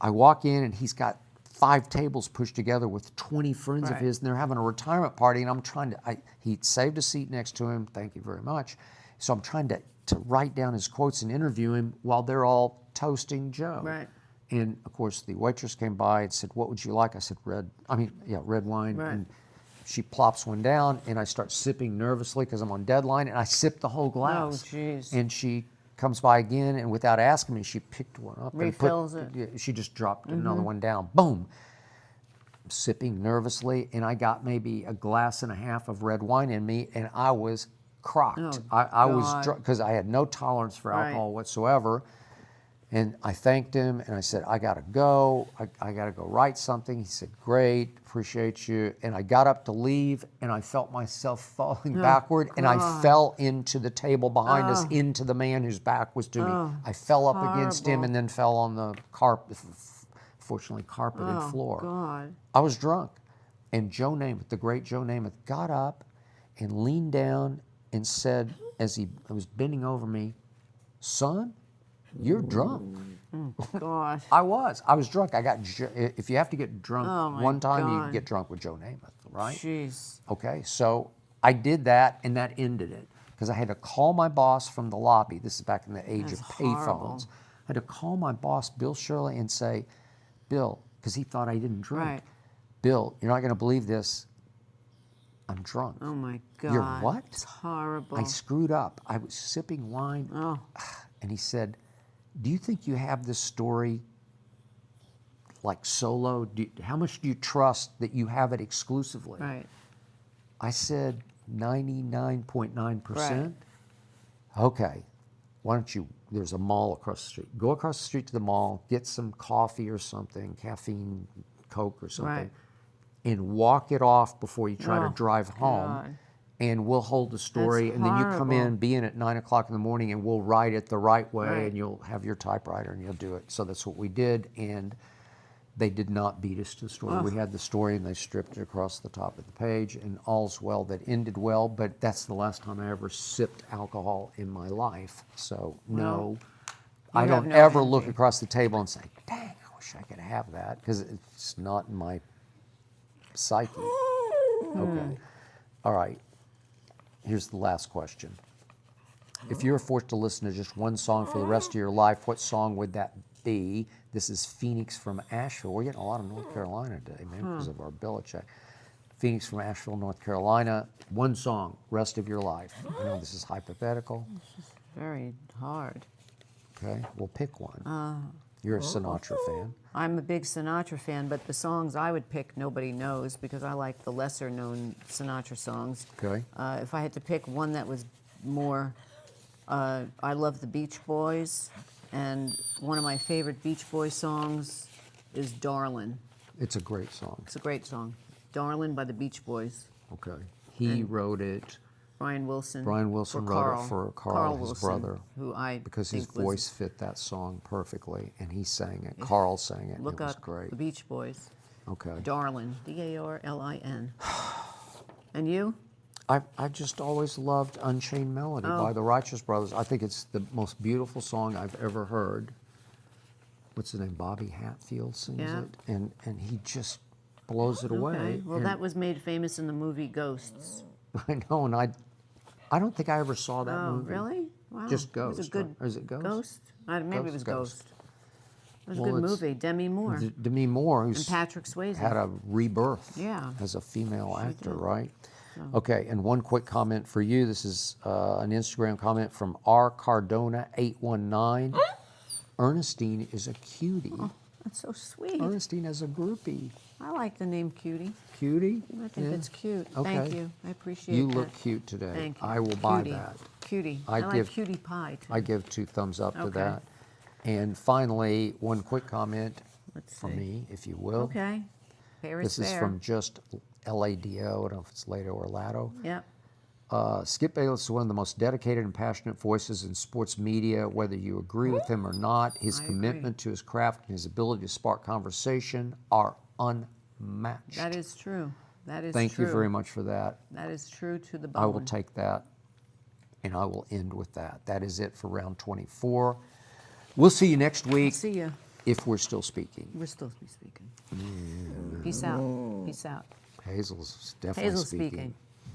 walk in, and he's got 5 tables pushed together with 20 friends of his, and they're having a retirement party, and I'm trying to, he saved a seat next to him, thank you very much. So I'm trying to write down his quotes and interview him while they're all toasting Joe. Right. And of course the waitress came by and said, what would you like? I said, red wine. Right. And she plops one down, and I start sipping nervously because I'm on deadline, and I sip the whole glass. Oh, jeez. And she comes by again, and without asking me, she picked one up. Refills it. She just dropped another one down. Boom. I'm sipping nervously, and I got maybe a glass and a half of red wine in me, and I was crocked. I was drunk because I had no tolerance for alcohol whatsoever. And I thanked him, and I said, I gotta go. I gotta go write something. He said, great, appreciate you. And I got up to leave, and I felt myself falling backward, and I fell into the table behind us, into the man whose back was to me. I fell up against him and then fell on the fortunately carpeted floor. God. I was drunk. And Joe Namath, the great Joe Namath, got up and leaned down and said, as he was bending over me, son, you're drunk. Gosh. I was drunk. If you have to get drunk one time, you can get drunk with Joe Namath, right? Jeez. Okay, so I did that, and that ended it. Because I had to call my boss from the lobby. This is back in the age of payphones. I had to call my boss, Bill Shirley, and say, Bill, because he thought I didn't drink. Right. Bill, you're not going to believe this. I'm drunk. Oh, my God. You're what? It's horrible. I screwed up. I was sipping wine. Oh. And he said, do you think you have this story like solo? How much do you trust that you have it exclusively? Right. I said 99.9%. Right. Okay, why don't you there's a mall across the street. Go across the street to the mall, get some coffee or something, caffeine, Coke or something, Right. and walk it off before you try to Oh, drive home. God. And we'll hold the story, and then you come horrible. in, be in at 9 o'clock in the morning, and we'll write it the right way, Right. and you'll have your typewriter, and you'll do it. So that's what we did, and they did not beat us to the story. We had the story, and they stripped it across the top of the page, and all's well that ended well, but that's the last time I ever sipped alcohol in my life. So, no, I have don't no ever look envy. across the table and say, dang, I wish I could have that, because it's not in my psyche. Okay. All right. Here's the last question. If you were forced to listen to just one song for the rest of your life, what song would that be? This is Phoenix from Asheville. We're getting a lot of North Carolina today, man, because of our Belichick. Phoenix from Asheville, North Carolina. One song, rest of your life. I know this is hypothetical. Very hard. Okay, we'll pick one. You're a Sinatra fan. I'm a big Sinatra fan, but the songs I would pick nobody knows because I like the lesser known Sinatra songs. Okay. If I had to pick one that was more, I love the Beach Boys, and one of my favorite Beach Boys songs is Darlin'. It's a great song. It's a great song. Darlin' by the Beach Boys. Okay. He wrote it. Brian Wilson. Brian Wilson for wrote Carl. it for Carl, his Wilson, brother, who I because think his was, voice fit that song perfectly, and he sang it. Carl sang it. Look and it was up great. the Beach Boys. Okay. Darlin', Darlin. And you? I just always loved Unchained Melody by the Righteous Brothers. I think it's the most beautiful song I've ever heard. What's his name? Bobby Hatfield sings Yeah. it, and he just blows it away. Okay. Well, And that was made famous in the movie Ghosts. I know, and I don't think I ever saw that Oh, movie. really? Wow. Just It was Ghost, a good right? Or is it Ghost? Ghost? Maybe it was Ghost. Ghost. It was Well, a good it's- movie. Demi Moore Demi Moore, who's and Patrick Swayze. had a rebirth Yeah. as a female actor, did. right? Okay, and one quick comment for you. This is an Instagram comment from R. Cardona 819. Ernestine is a cutie. That's so sweet. Ernestine has a groupie. I like the name Cutie. Cutie? I think Yeah. it's cute. Okay. Thank you. I appreciate You that. look cute today. Thank you. I will buy Cutie. that. Cutie. I I like give- cutie pie too. I give 2 thumbs up to Okay. that. And finally, one quick comment Let's from see. me, if you will. Okay. Fair This is is fair. from just LADO. I don't know if it's Lado or Lado. Yep. Skip Bayless is one of the most dedicated and passionate voices in sports media, whether you agree with him or not. His I commitment to his craft and his ability to spark conversation are unmatched. That is true. That is Thank true. you very much for that. That is true to the bone. I will take that, and I will end with that. That is it for round 24. We'll see you next week See ya. if we're still speaking. We're still speaking. Peace out. Peace out. Hazel's definitely Hazel's speaking. speaking.